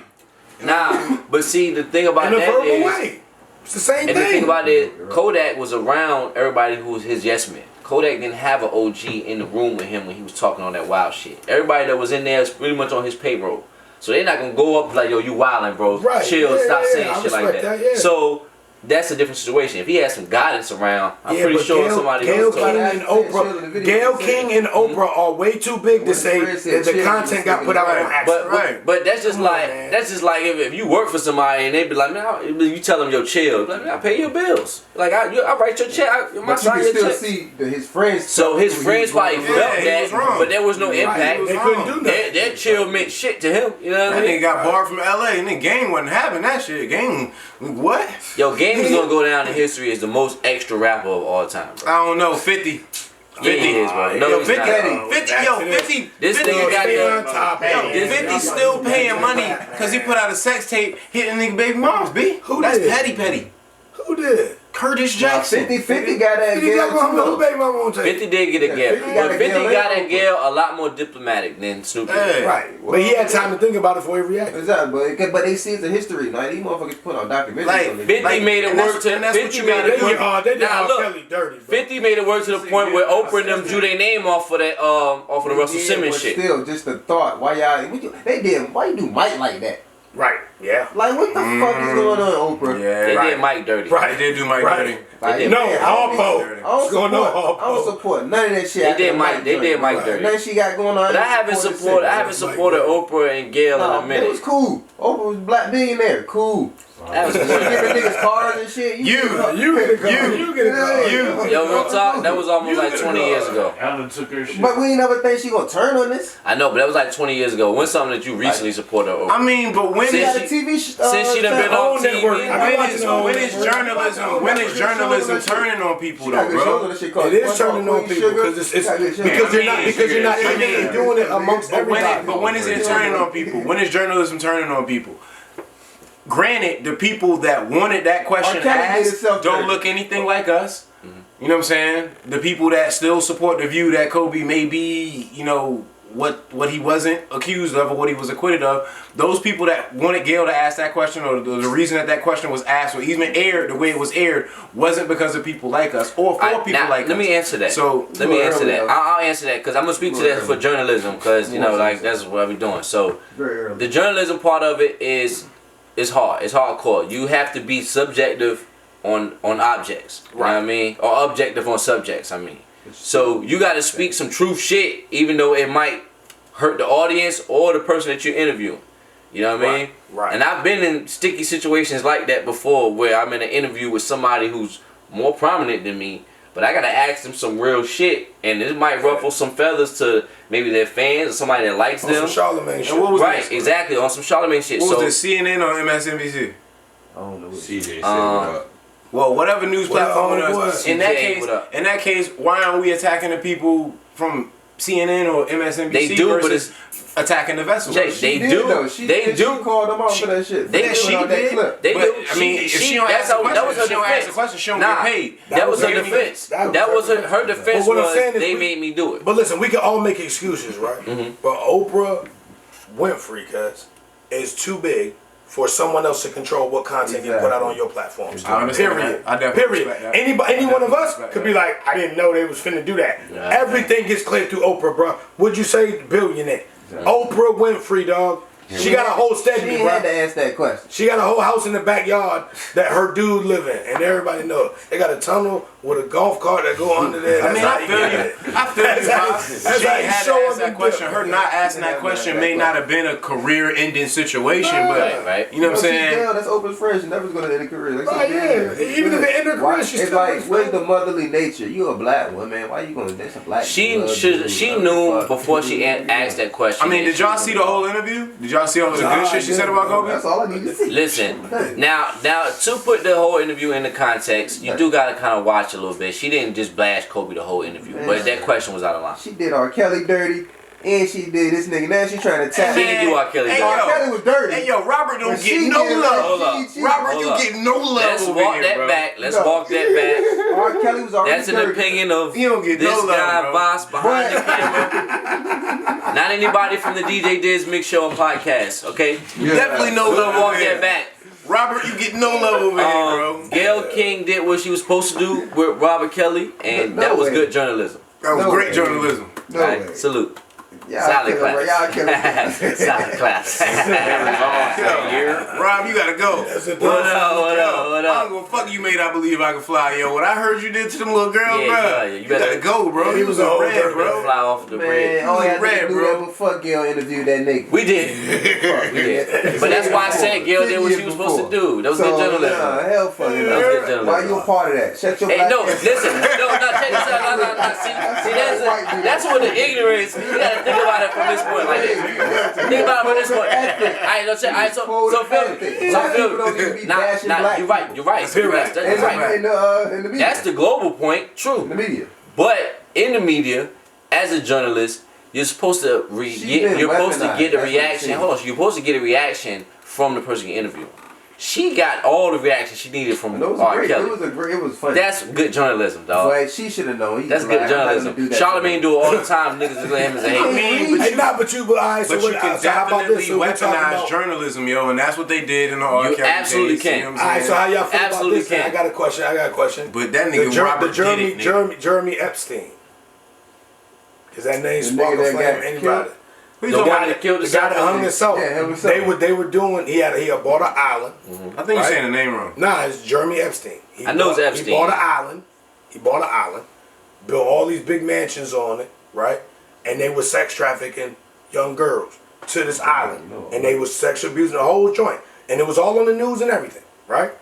Nah, but see, the thing about in a that verbal is, way. It's the same and the thing thing. about it, Kodak was around everybody who was his yes man. Kodak didn't have an OG in the room with him when he was talking on that wild shit. Everybody that was in there is pretty much on his payroll. So they're not gonna go up like, yo, you wildin', bro. Right. Chill, Yeah, stop yeah, saying I shit like respect that. that, yeah. So that's a different situation. If he had some guidance around, I'm pretty but sure Gayle, somebody Gayle else King told him. and Oprah, Gayle King and Oprah are way too big to say that the content got put out on accident. But that's just Come on, like man. if you work for somebody and they be like, man, you tell them yo chill, like, man, I pay your bills, like I write your check, my But you sign can your still check. see his friends. So his friends probably Yeah, felt he that, was wrong. but there was no impact. They couldn't do nothing. That chill meant shit to him, you know what I That mean? nigga got barred from LA and then Game wasn't having that shit. Game, what? Yo, Game is gonna go down in history as the most extra rapper of all time, bro. I don't know, 50. Yeah, he is, bro. No, Yo, he's 50, not. 50, yo, 50. This 50 nigga got Stay the- on top, Yo, man. 50 still paying money because he put out a sex tape hitting nigga baby moms, B. Who That's did? petty. Who did? Curtis Jackson. 50 got that He got girl who too. baby mama on tape. 50 did get a Gayle, 50 got but a 50 Gayle got and a Gayle a lot more diplomatic than Snoop did. Yeah. Right, but he had time to think about it before he reacted. Exactly, but they see it's a history. Now these motherfuckers put on documentaries. Like, on this. 50 Like, made it and work that's- to and that's what 50 you made gotta it do. work. They did Nah, R. look, Kelly dirty, bro. 50 made it work to the point where Oprah and them drew their name off of that off of the Russell Yeah, Simmons but shit. Still, just the thought. Why y'all? They did. Why you do Mike like that? Right, yeah. Like what the fuck is going on, Oprah? They Yeah, did Mike dirty. Right. They did do Mike Right. dirty. Like, did. No, man, I Harpo. don't What's going on, support. I don't Harpo? support none of that shit. They after did Mike. They did Mike dirty. Nothing she got going on. But I haven't supported. I haven't supported Oprah and Gayle in a It was minute. cool. Oprah was a black billionaire. Cool. That was She cool. giving niggas cars and shit. You get a call. You get a call. Yo, real talk. That was almost like 20 years ago. Alan took her shit. But we ain't never think she gonna turn on this. I know, but that was like 20 years ago. When's something that you recently supported Oprah? I mean, but when Since She got a is TV. since she done been on Own network. TV. I been watching on when is network. journalism? When is journalism turning on people She though, got good shows on bro? this shit called It is One turning Talk on Queen people Sugar. because it's She got good shows. because you're not I mean, because you're not I mean, even doing it amongst But everybody. when is it turning on people? When is journalism turning on people? Granted, the people that wanted that question R. Kelly did asked himself don't dirty. look anything like us. You know what I'm saying? The people that still support the view that Kobe may be, you know, what he wasn't accused of or what he was acquitted of, those people that wanted Gayle to ask that question or the reason that question was asked or even aired the way it was aired wasn't because of people like us or for people Now, like us. let me answer that. So let me answer early, that. though. I'll answer that because I'm gonna speak to that for journalism because you know like that's what we're doing. So Very early. the journalism part of it is hard. It's hardcore. You have to be subjective on objects. You know what I mean? Or objective on subjects. I mean. So you got to speak some truth shit, even though it might hurt the audience or the person that you interview. You know what I mean? Right. And I've been in sticky situations like that before, where I'm in an interview with somebody who's more prominent than me, but I gotta ask them some real shit, and it might ruffle some feathers to maybe their fans or somebody that likes On them. some Charlamagne shit. And what was Right, this? exactly, on some Charlamagne shit. What So was this, CNN or MSNBC? I don't know. CJ said Um, what? Well, whatever news What up, platform it homeboy? is. In that CJ, case, what up? why aren't we attacking the people from CNN or MSNBC They do, but versus attacking the vessel? Jay, She they did, do. though. She They did. do. She called them out for that shit. They put do. out that She did. clip. They But, do. I mean, if she don't that's ask the how- that was her question, she don't ask defense. the question, she don't Nah, get paid. that was her That was defense. her That was defense. her defense. But what I'm Was saying is they we- made me do it. But listen, we can all make excuses, right? But Oprah Winfrey, cuz, is too big for someone else to control what content you put out on your platforms. I understand Period. that. I definitely Period. respect that. Any one of us respect could that. be like, I didn't know they was finna do that. Everything gets cleared through Oprah, bro. Would you say billionaire? Oprah Winfrey, dog. She got a whole She steady, ain't bro. had to ask that question. She got a whole house in the backyard that her dude live in, and everybody know it. They got a tunnel with a golf cart that go under there. I mean, I feel That's you. I feel you, That's how- Bob. that's She how ain't you had to show ask up that and question. do it. Her not asking that question may not have been a career-ending situation, but Right. you know what I'm saying? Girl, that's Oprah's friend. She never was gonna end a career. Like, Right, yeah. Even if it ended her Why- career, she it's still like, was where's friends. the motherly nature? You a black woman. Why you gonna dance a black? She blood should. dude? She What the knew fuck? before she asked that question. I mean, did y'all see the whole interview? Did y'all see all the good shit she said about Kobe? That's all I need to see. Listen, now to put the whole interview into context, you do gotta kind of watch a little bit. She didn't just blast Kobe the whole interview, but that question was out of line. She did R. Kelly dirty, and she did this nigga. Now she trying to tap. She didn't do R. Kelly Hey, dirty. yo. R. Kelly was dirty. Hey, yo, Robert don't But she get no did it. love. Hold up. Robert, Hold you up. get no love Let's over walk here, that bro. back. Let's No. walk that back. R. Kelly was already That's an dirty. opinion of You don't get this no love, guy, bro. Voss, behind the camera. Not anybody from the DJ Diz Mix Show and podcast, okay? Definitely no We'll love walk over here. that back. Robert, you get no love over here, bro. Gayle King did what she was supposed to do with Robert Kelly, and No that was way. good journalism. That was No great way. journalism. No Alright, way. salute. Silent kill him, bro. Y'all class. kill him. Silent class. Rob, you gotta go. What up? I don't give a fuck you made I Believe I Can Fly, yo. What I heard you did to them little girls, Yeah, bro. yeah, You gotta go, bro. He was a red, bro. Fly off the bridge. Man, all y'all red, niggas do bro. that but fuck Gail interview that nigga. We did. We did. But that's why I said Gail did what she was supposed to do. That was good journalism. Nah, hell fucking That was good journalism. Why you a part of that? Shut your Hey, black no, ass listen. No, check this out. No. See, that's what the ignorance. You gotta think about it from this point like this. Think about it from this point. Alright, no, check. Alright, so feel me. Nah, you're right. You're right. That's right. in the media. That's the global point. True. In the media. But in the media, as a journalist, you're supposed to get a reaction. Hold on, you're supposed to get a reaction from the person you interview. She got all the reaction she needed from R. Kelly. It was funny. That's good journalism, dog. But she should have known. That's good journalism. Charlamagne do it all the time. Niggas look at him as a hater. But you can definitely weaponize journalism, yo, and that's what they did in the R. Kelly You absolutely case, can. You know what All I'm right, so saying? how y'all feel Absolutely about this? can. I got a question. But that nigga Robert did it, nigga. Jeremy Epstein. Is that name The spark nigga a that flame got anybody? Who's The talking guy about? that killed The guy that hung himself. Yeah, himself. They were doing. He had bought an island. I think you're saying the name wrong. Nah, it's Jeremy Epstein. I know it's Epstein. He bought an island. Built all these big mansions on it, right? And they were sex trafficking young girls to this island, and they was sexual abusing the whole joint, and it was all on the news and everything, right?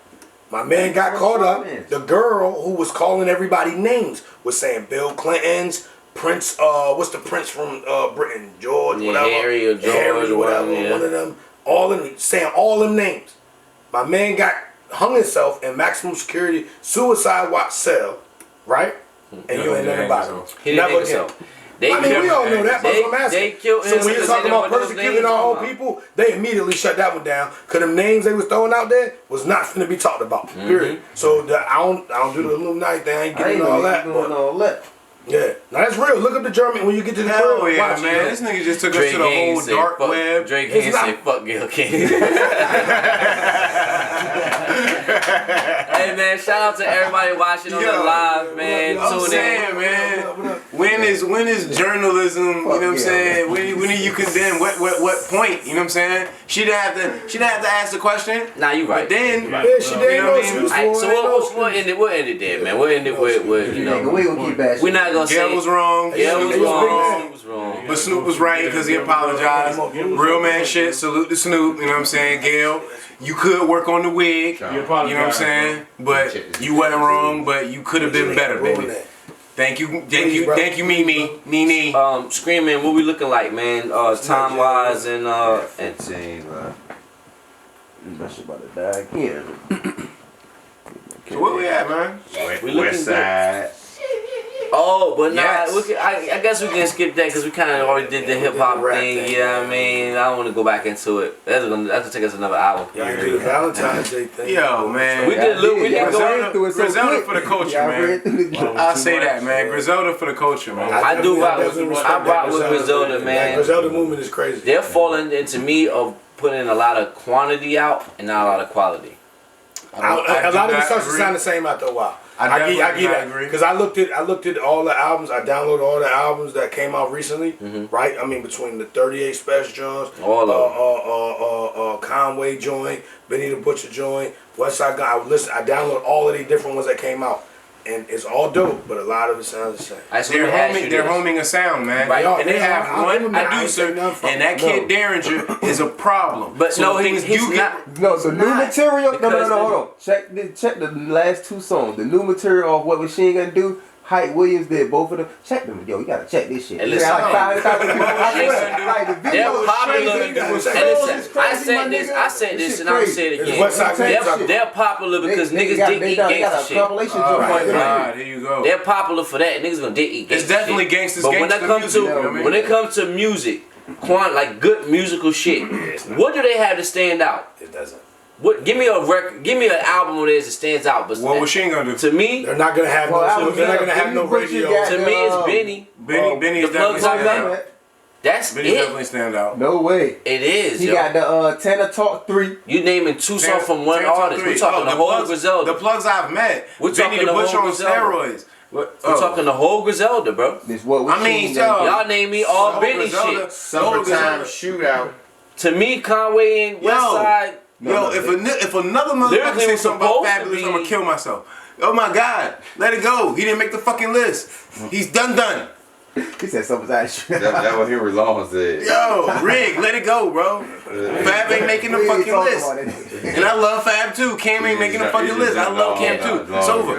My man got caught up. The girl who was calling everybody names was saying Bill Clinton's, Prince, what's the prince from Britain? George, whatever. Harry or George, whatever. yeah. One of them. All of them saying all them names. My man hung himself in maximum security suicide watch cell, right? And you ain't never about it. He didn't hang himself. We all know that, but I'm asking. They killed him. So when you're talking about persecuting our own people, they immediately shut that one down because them names they was throwing out there was not finna be talked about. Period. So I don't do the Illuminati thing. I ain't getting all that. Yeah, now that's real. Look up the German when you get to the Hell crib. yeah, Watch man. it. This nigga just took us to the whole dark web. Drake ain't say fuck Gil King. Hey man, shout out to everybody watching on the live, man. I'm saying, man, when is journalism? You know what I'm saying? When do you condemn? What point? You know what I'm saying? She didn't have to ask the question. Nah, you right. But then, Yeah, she didn't you know know what I she mean? was Alright, so we'll end it there, man. We'll end it with you know. We gonna keep bashing. We're not gonna say Gail was wrong. Gail was He was wrong. big He was wrong. But Snoop was right because he apologized. Real man shit. Salute to Snoop. You know what I'm saying? Gail, you could work on the wig. You know what I'm saying? But you wasn't wrong. But you could have been better, baby. Thank you, Mimi, Nene. Screaming, what we looking like, man? Time wise and Insane, bro. That shit about to die again. So where we at, man? we looking West Side. Oh, but nah, Yes. I guess we can skip that because we kind of already did the hip hop Rap thing. thing. Yeah, I mean, I don't want to go back into it. That's gonna take us another hour. Y'all do the Valentine's Day thing. Yo, man. We did look. We didn't go. Griselda for the culture, man. I'll say that, man. Griselda for the culture, man. I do rock with definitely I rock with respect Griselda, That man. Griselda movement is crazy. They're falling into me of putting a lot of quantity out and not a lot of quality. A lot of it starts to sound the same after a while. I get that agree. because I looked at all the albums. I downloaded all the albums that came out recently. Right, I mean between the 38 Special Joints, All of Conway joint, Benny the Butcher joint, Westside Gun. I downloaded all of these different ones that came out, and it's all dope. But a lot of it sounds the same. They're homing a sound, man. Right. And they have I'll one give them that. I ain't producer, saying nothing from and that kid Derringer is a problem. But so no, things he's do not. get. No, the new material. No, because hold on. Check the last two songs. The new material of What Machine Gun Do. Hype Williams did both of them. Check them. Yo, you gotta check this shit. Hey, listen. Like 5,000 people. I swear, like the video They're is popular. crazy. The And flow listen, is crazy, I said this, and I'm gonna say it It's again. Westside Gun. They're popular because They niggas got dig eat a gangsta shit. compilation Oh joint. my God, here you go. They're popular for that. Niggas gonna dig eat gangsta It's definitely shit. gangsters. But when it comes music, to you know what I mean? when it comes to music, like good musical shit, what do they have to stand out? It doesn't. What? Give me a record. Give me an album of theirs that stands out. But What Machine Gun Do? to me, They're not gonna have Well, they're not gonna have no Benny Butcher radio. got- to me, it's Benny. Benny is the plug definitely talk stand about out. That's Benny it. definitely stand out. No way. It is. He Yo. got the Tanner Talk 3. You naming two songs from one Tanner Talk artist. 3. We're talking the whole plugs, Griselda. the plugs I've met. We're Benny talking the the Butcher whole on Griselda. steroids. We're talking the whole Griselda, bro. This what we I mean, seen, yo, Y'all name me all whole Benny Griselda- shit. Summertime shootout. To me, Conway and Westside. Yo, if another motherfucker Lyrically, say was something about supposed to Fabulous, be- I'm gonna kill myself. Oh my God, let it go. He didn't make the fucking list. He's done. He said summertime shootout. That what Henry Long said. Yo, Rig, let it go, bro. Fab ain't making the We ain't fucking talking list. about it. And I love Fab too. Cam ain't making the fucking list. I love Cam too. It's over.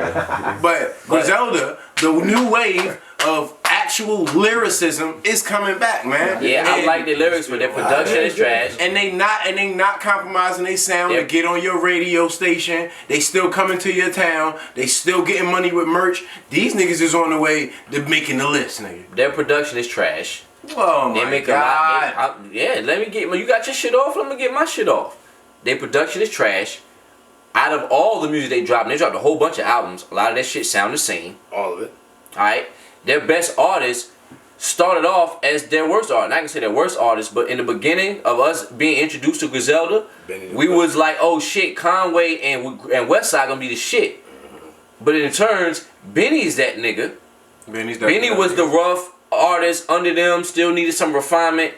But Griselda, the new wave of actual lyricism is coming back, man. Yeah, I And- like the lyrics, but their production is trash. And they not compromising their sound to Yep. get on your radio station. They still coming to your town. They still getting money with merch. These niggas is on the way to making the list, nigga. Their production is trash. Oh They my make God. a lot. Let me get. You got your shit off. Let me get my shit off. Their production is trash. Out of all the music they dropped a whole bunch of albums. A lot of that shit sound the same. All of it. All right, their best artists started off as their worst artist. I can say their worst artists, but in the beginning of us being introduced to Griselda, we was like, oh shit, Conway and Westside gonna be the shit. But in turns, Benny's that nigga. Benny was the rough artist under them, still needed some refinement.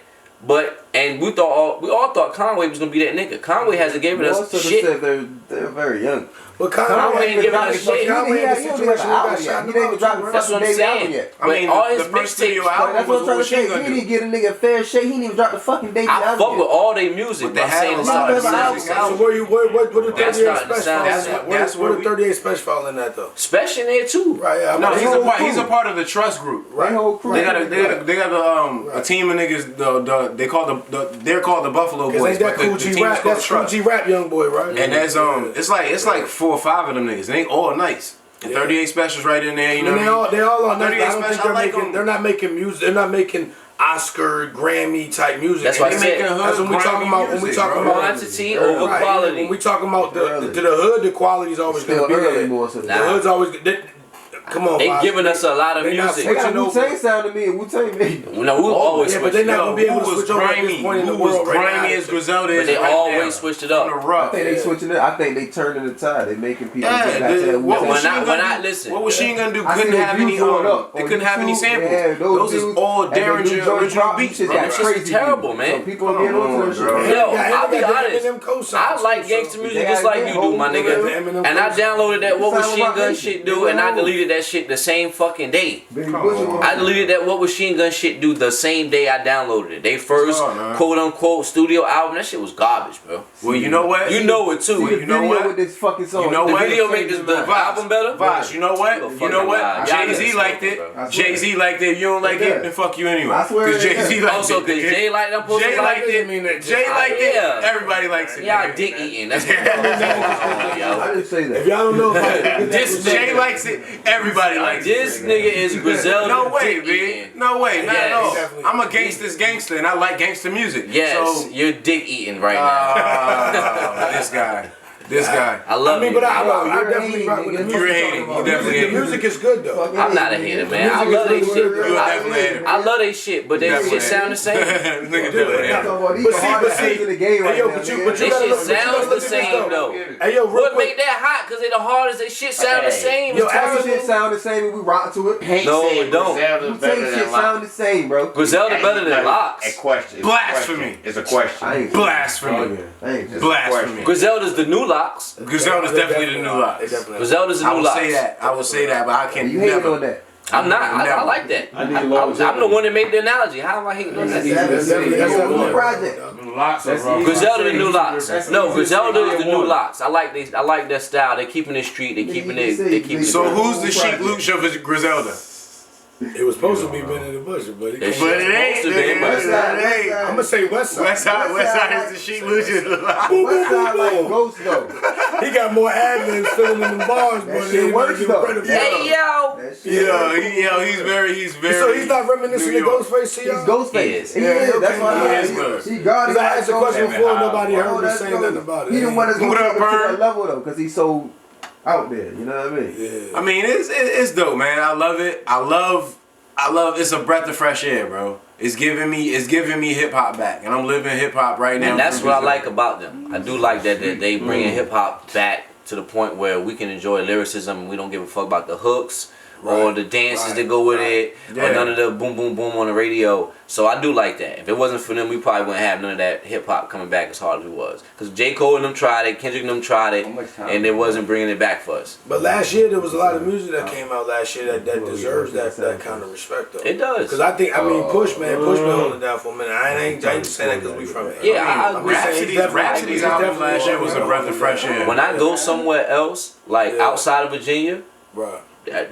And we all thought Conway was gonna be that nigga. Conway hasn't given us Most of them shit. said they're very young. But Conway ain't giving us shit. Conway in the situation he got He shot. didn't even drop the That's fucking what I'm debut album saying. yet. I mean, all his the first studio mixtapes. But album that's was what I'm trying what to say. she He gonna didn't do. get a nigga a fair shake. He didn't even drop the fucking debut I album fuck yet. with all their music, But but I'm they saying had it's a lot not of the albums. same. So what the That's 38 not- special that's fall in that? that's What where the 38 special fall in that though? Special in there too. Right, yeah. No, I'm- he's a part of the Trust Group. Right. Whole crew. They got a team of niggas. They're called the Buffalo Cause Boys. ain't that but the Cool G team is rap? called That's Cool Trust. G rap, young boy, right? And that's it's like 4 or 5 of them niggas. They ain't all nice. And 38 specials right in there. You know And what I mean? they all are nice. 38 I don't think special, I like they're them. they're not making music. They're not making Oscar, Grammy type music. That's And what I they said. making That's when we talking about when we talking about Quantity over Right, quality. When we talking about to the hood, the quality's always Still gonna be early there. more so The hood's always. Come on, They Bob. giving us a lot of They not music. They got switching over. Wu-Tang sound to me and Wu-Tang me. No, we always Yeah, but switch they it not up. gonna be able to Who was switch over at this grimy? point in the Who was world right grimy now. as Griselda is But they right always now. switched it On the up. I rough. think they switching it. I think they turning the tide. They making people get back to Yeah, that what Wu-Tang. was When I- Sheen when gonna I do? listen. What was Sheen gonna do? I Couldn't see have the any. views going up They on couldn't have any YouTube. samples. Yeah, Those is views, all and they Darren do J joint original drop, beats, shit bro. got It's just crazy terrible, views. man. So people are getting onto that shit. Yo, Yeah, I'll be they got honest. Eminem co-signs, I like so- gangster music They just got like you do, my Eminem nigga. And I downloaded that What Was Sound Machine about Gun me. shit do, and I deleted that shit the same fucking day. Benny Butcher was- I deleted that What Was Machine Gun shit do the same day I downloaded it. They first hard, man. quote unquote studio album. That shit was garbage, bro. Well, you know what? You know it too. See the you know video what? with this fucking song. You know The what? video make the album better. Vosh, you know what? You a You fucking know what? liar. Jay Z Y'all liked niggas it. smoking, bro. Jay Z liked it. If you don't like Yeah. it, then fuck you anyway. I swear Because it Jay Z is. liked Also, it. because Jay like them Jay liked doesn't it. mean that Jay liked it. Yeah. Everybody likes it. Y'all nigga. dick eating. That's what yo. I didn't say If that. y'all don't know about it, This Jay nigga, likes it. Everybody likes this it. nigga is Griselda. No way, dick B. eating. No way. Not at Yes. all. Definitely. I'm a gangster's gangster, and I like gangster music. Yes, So, you're dick eating right now. this guy. This guy. I love I mean, you. but I You're definitely hating, rock with the nigga. music. You're hating. You definitely The hating. music is good though. Fucking I'm not a hating, hater, nigga. man. I Music love is they really shit. good. You're I, definitely a hater. I love they shit, but they Definitely shit sound the same. Nigga definitely I'm hater. talking about these But the see, hardest but see- things in the game right Hey, yo, now, but you- nigga. but you They gotta shit look- but you sounds gotta the look at this, same though. though. Hey yo, real What quick. make that hot? Cause they the hardest. They shit sound the same. Yo, It's Every terrible. shit sound the same and we rock to it. Can't No, say it don't. Griselda's You better take than shit Locks. sound the same, bro. Griselda better than A Locks. question. It's a Blasphemy. question. It's a question. I ain't Blasphemy. I ain't It's a Blasphemy. question. Griselda's the new Locks. Griselda's definitely the new They Locks. definitely are. Griselda's the I new will Locks. say that. I will say that, but I can't You hating never. on that. I'm not. I Never. like that. I need I'm the one that made the analogy. How am I hating on that? That's definitely That's a one. new project. Lots of rough. Griselda the new Locks. No, That's Griselda easy. is the new Locks. I like their style. They keeping it street. They keeping it. They keeping So it. who's the Sheik Luch of Griselda? It was supposed to be Benny the Butcher, but That it shit But it ain't. supposed to be, but It ain't. I'm gonna say West Side. West Side is the Sheik Luch. West Side like Ghost though. He got more ad-libs filling in the bars, but shit he works, though. Hey yo. That shit. He's very. So he's not reminiscing New of York. Ghostface to He's y'all? Ghostface. He is. He is. That's okay, why he is good. he guarded. Because I asked the question Ghostface. before, nobody heard Oh, me that's say dope. nothing about it. He the one that's What gonna up, take it to Bird? that level though, because he's so out there. You know what I mean? Yeah. I mean, it's dope, man. I love it. I love. It's a breath of fresh air, bro. It's giving me hip hop back, and I'm living hip hop right now. And that's what I like about them. I do like that they bringing hip hop back to the point where we can enjoy lyricism. We don't give a fuck about the hooks or the dances that go with it, or none of the boom boom boom on the radio. So I do like that. If it wasn't for them, we probably wouldn't have none of that hip hop coming back as hard as it was. Because J. Cole and them tried it, Kendrick and them tried it, and it wasn't bringing it back for us. But last year there was a lot of music that came out last year that deserves that kind of respect though. It does. Because I think Push been holding down for a minute. I ain't saying that because we from here. Yeah, I agree. Rhapsody's album last year was a breath of fresh air. When I go somewhere else, like outside of Virginia, Right.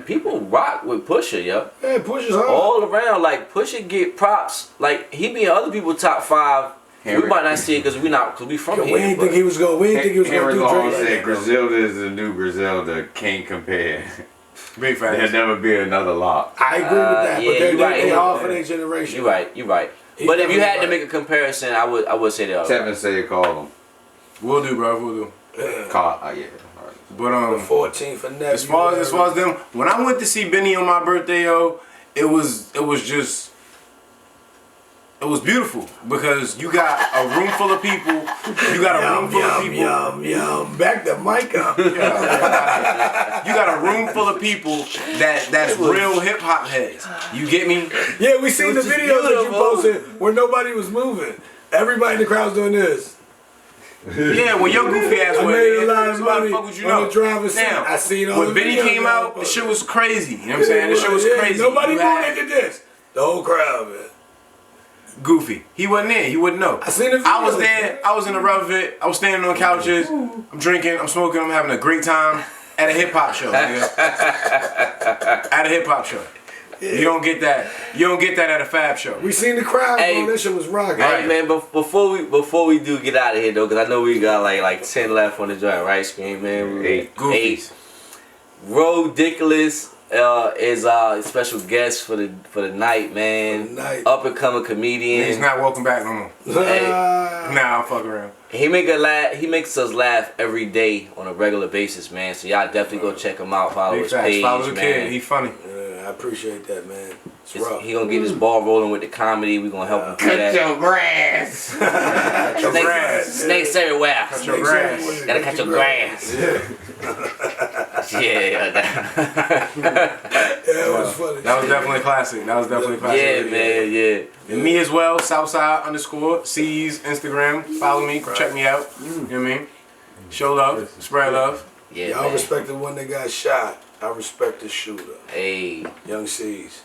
People rock with Pusha, yo. Yeah, Pusha's hard. All around, like Pusha get props. Like he be in other people's top 5. We might not see it because we from here. We didn't think he was gonna. We didn't think he was gonna do Drake. Said Griselda is the new Griselda. Can't compare. Big facts. There'll never be another Lock. I agree with that. yeah, but you right. they all for their generation. You're right. But if you had to make a comparison, I would say they are. Tevin said call him. We'll do, bro. We'll do. Yeah. But The 14th for nephew. as far as them, when I went to see Benny on my birthday, yo, it was beautiful because you got a room full of people. You got a room full of people. Yum. Back the mic up. You got a room full of people that's real hip hop heads. You get me? Yeah, we seen the Which is videos that you beautiful. posted where nobody was moving. Everybody in the crowd's doing this. Yeah, when your goofy ass I went, made a lot of money fuck would you on know? the driver's seat. Now, I seen all when the Benny videos came out, the posted. shit was crazy. You know what I'm saying? The shit was crazy. Nobody You moved had into this. The whole crowd, man. Goofy. He wasn't there. He wouldn't know. I seen the videos. I was there. I was in the rub of it. I was standing on couches. I'm drinking. I'm smoking. I'm having a great time at a hip hop show. Nigga. At a hip hop show. Yeah. You don't get that. You don't get that at a Fab show. We seen the crowd, Hey, bro. That shit was rocking. Hey man, before we do get out of here though, because I know we got like 10 left on the joint, right? Screen man. 8. Goofies. Rodiclous is our special guest for the night, man. For the night. Up and coming comedian. He's not welcome back no more. Nah, I'll fuck around. He makes us laugh every day on a regular basis, man. So y'all definitely go check him out. Follow Big his facts. page, Follow the man. kid. He funny. Yeah, I appreciate that, man. It's rough. He gonna get his ball rolling with the comedy. We gonna help him do that. your grass. Your grass. Snakes everywhere. Cut your grass. Gotta cut your grass. Yeah. Yeah, it was funny. That was definitely classic. Yeah, man. Yeah. And me as well, Southside_ C's Instagram. Follow me, check me out. You know what I mean? Show love, spread love. Yeah, Y'all man. respect the one that got shot. I respect the shooter. Hey, Young C's.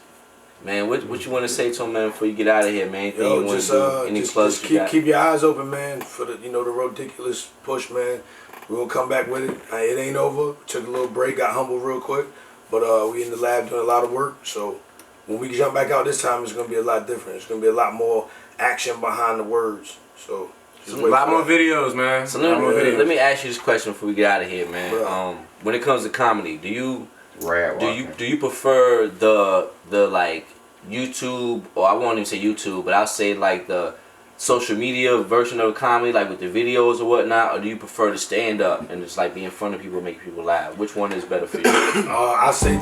man, what you want to say to him, man, before you get out of here, man? Anything you Yo, want just to do? Any plugs you got? keep your eyes open, man, for the the Rodiclous push, man. We're gonna come back with it. It ain't over. Took a little break, got humble real quick, but we in the lab doing a lot of work. So when we jump back out this time, it's gonna be a lot different. It's gonna be a lot more action behind the words. So just A wait lot for more it. videos, man. So A lot more videos. let me ask you this question before we get out of here, man. Bro. When it comes to comedy, do you Rad do you prefer the like YouTube, or I won't even say YouTube, but I'll say like the social media version of comedy, like with the videos or whatnot, or do you prefer to stand up and just like be in front of people, make people laugh? Which one is better for you? I say.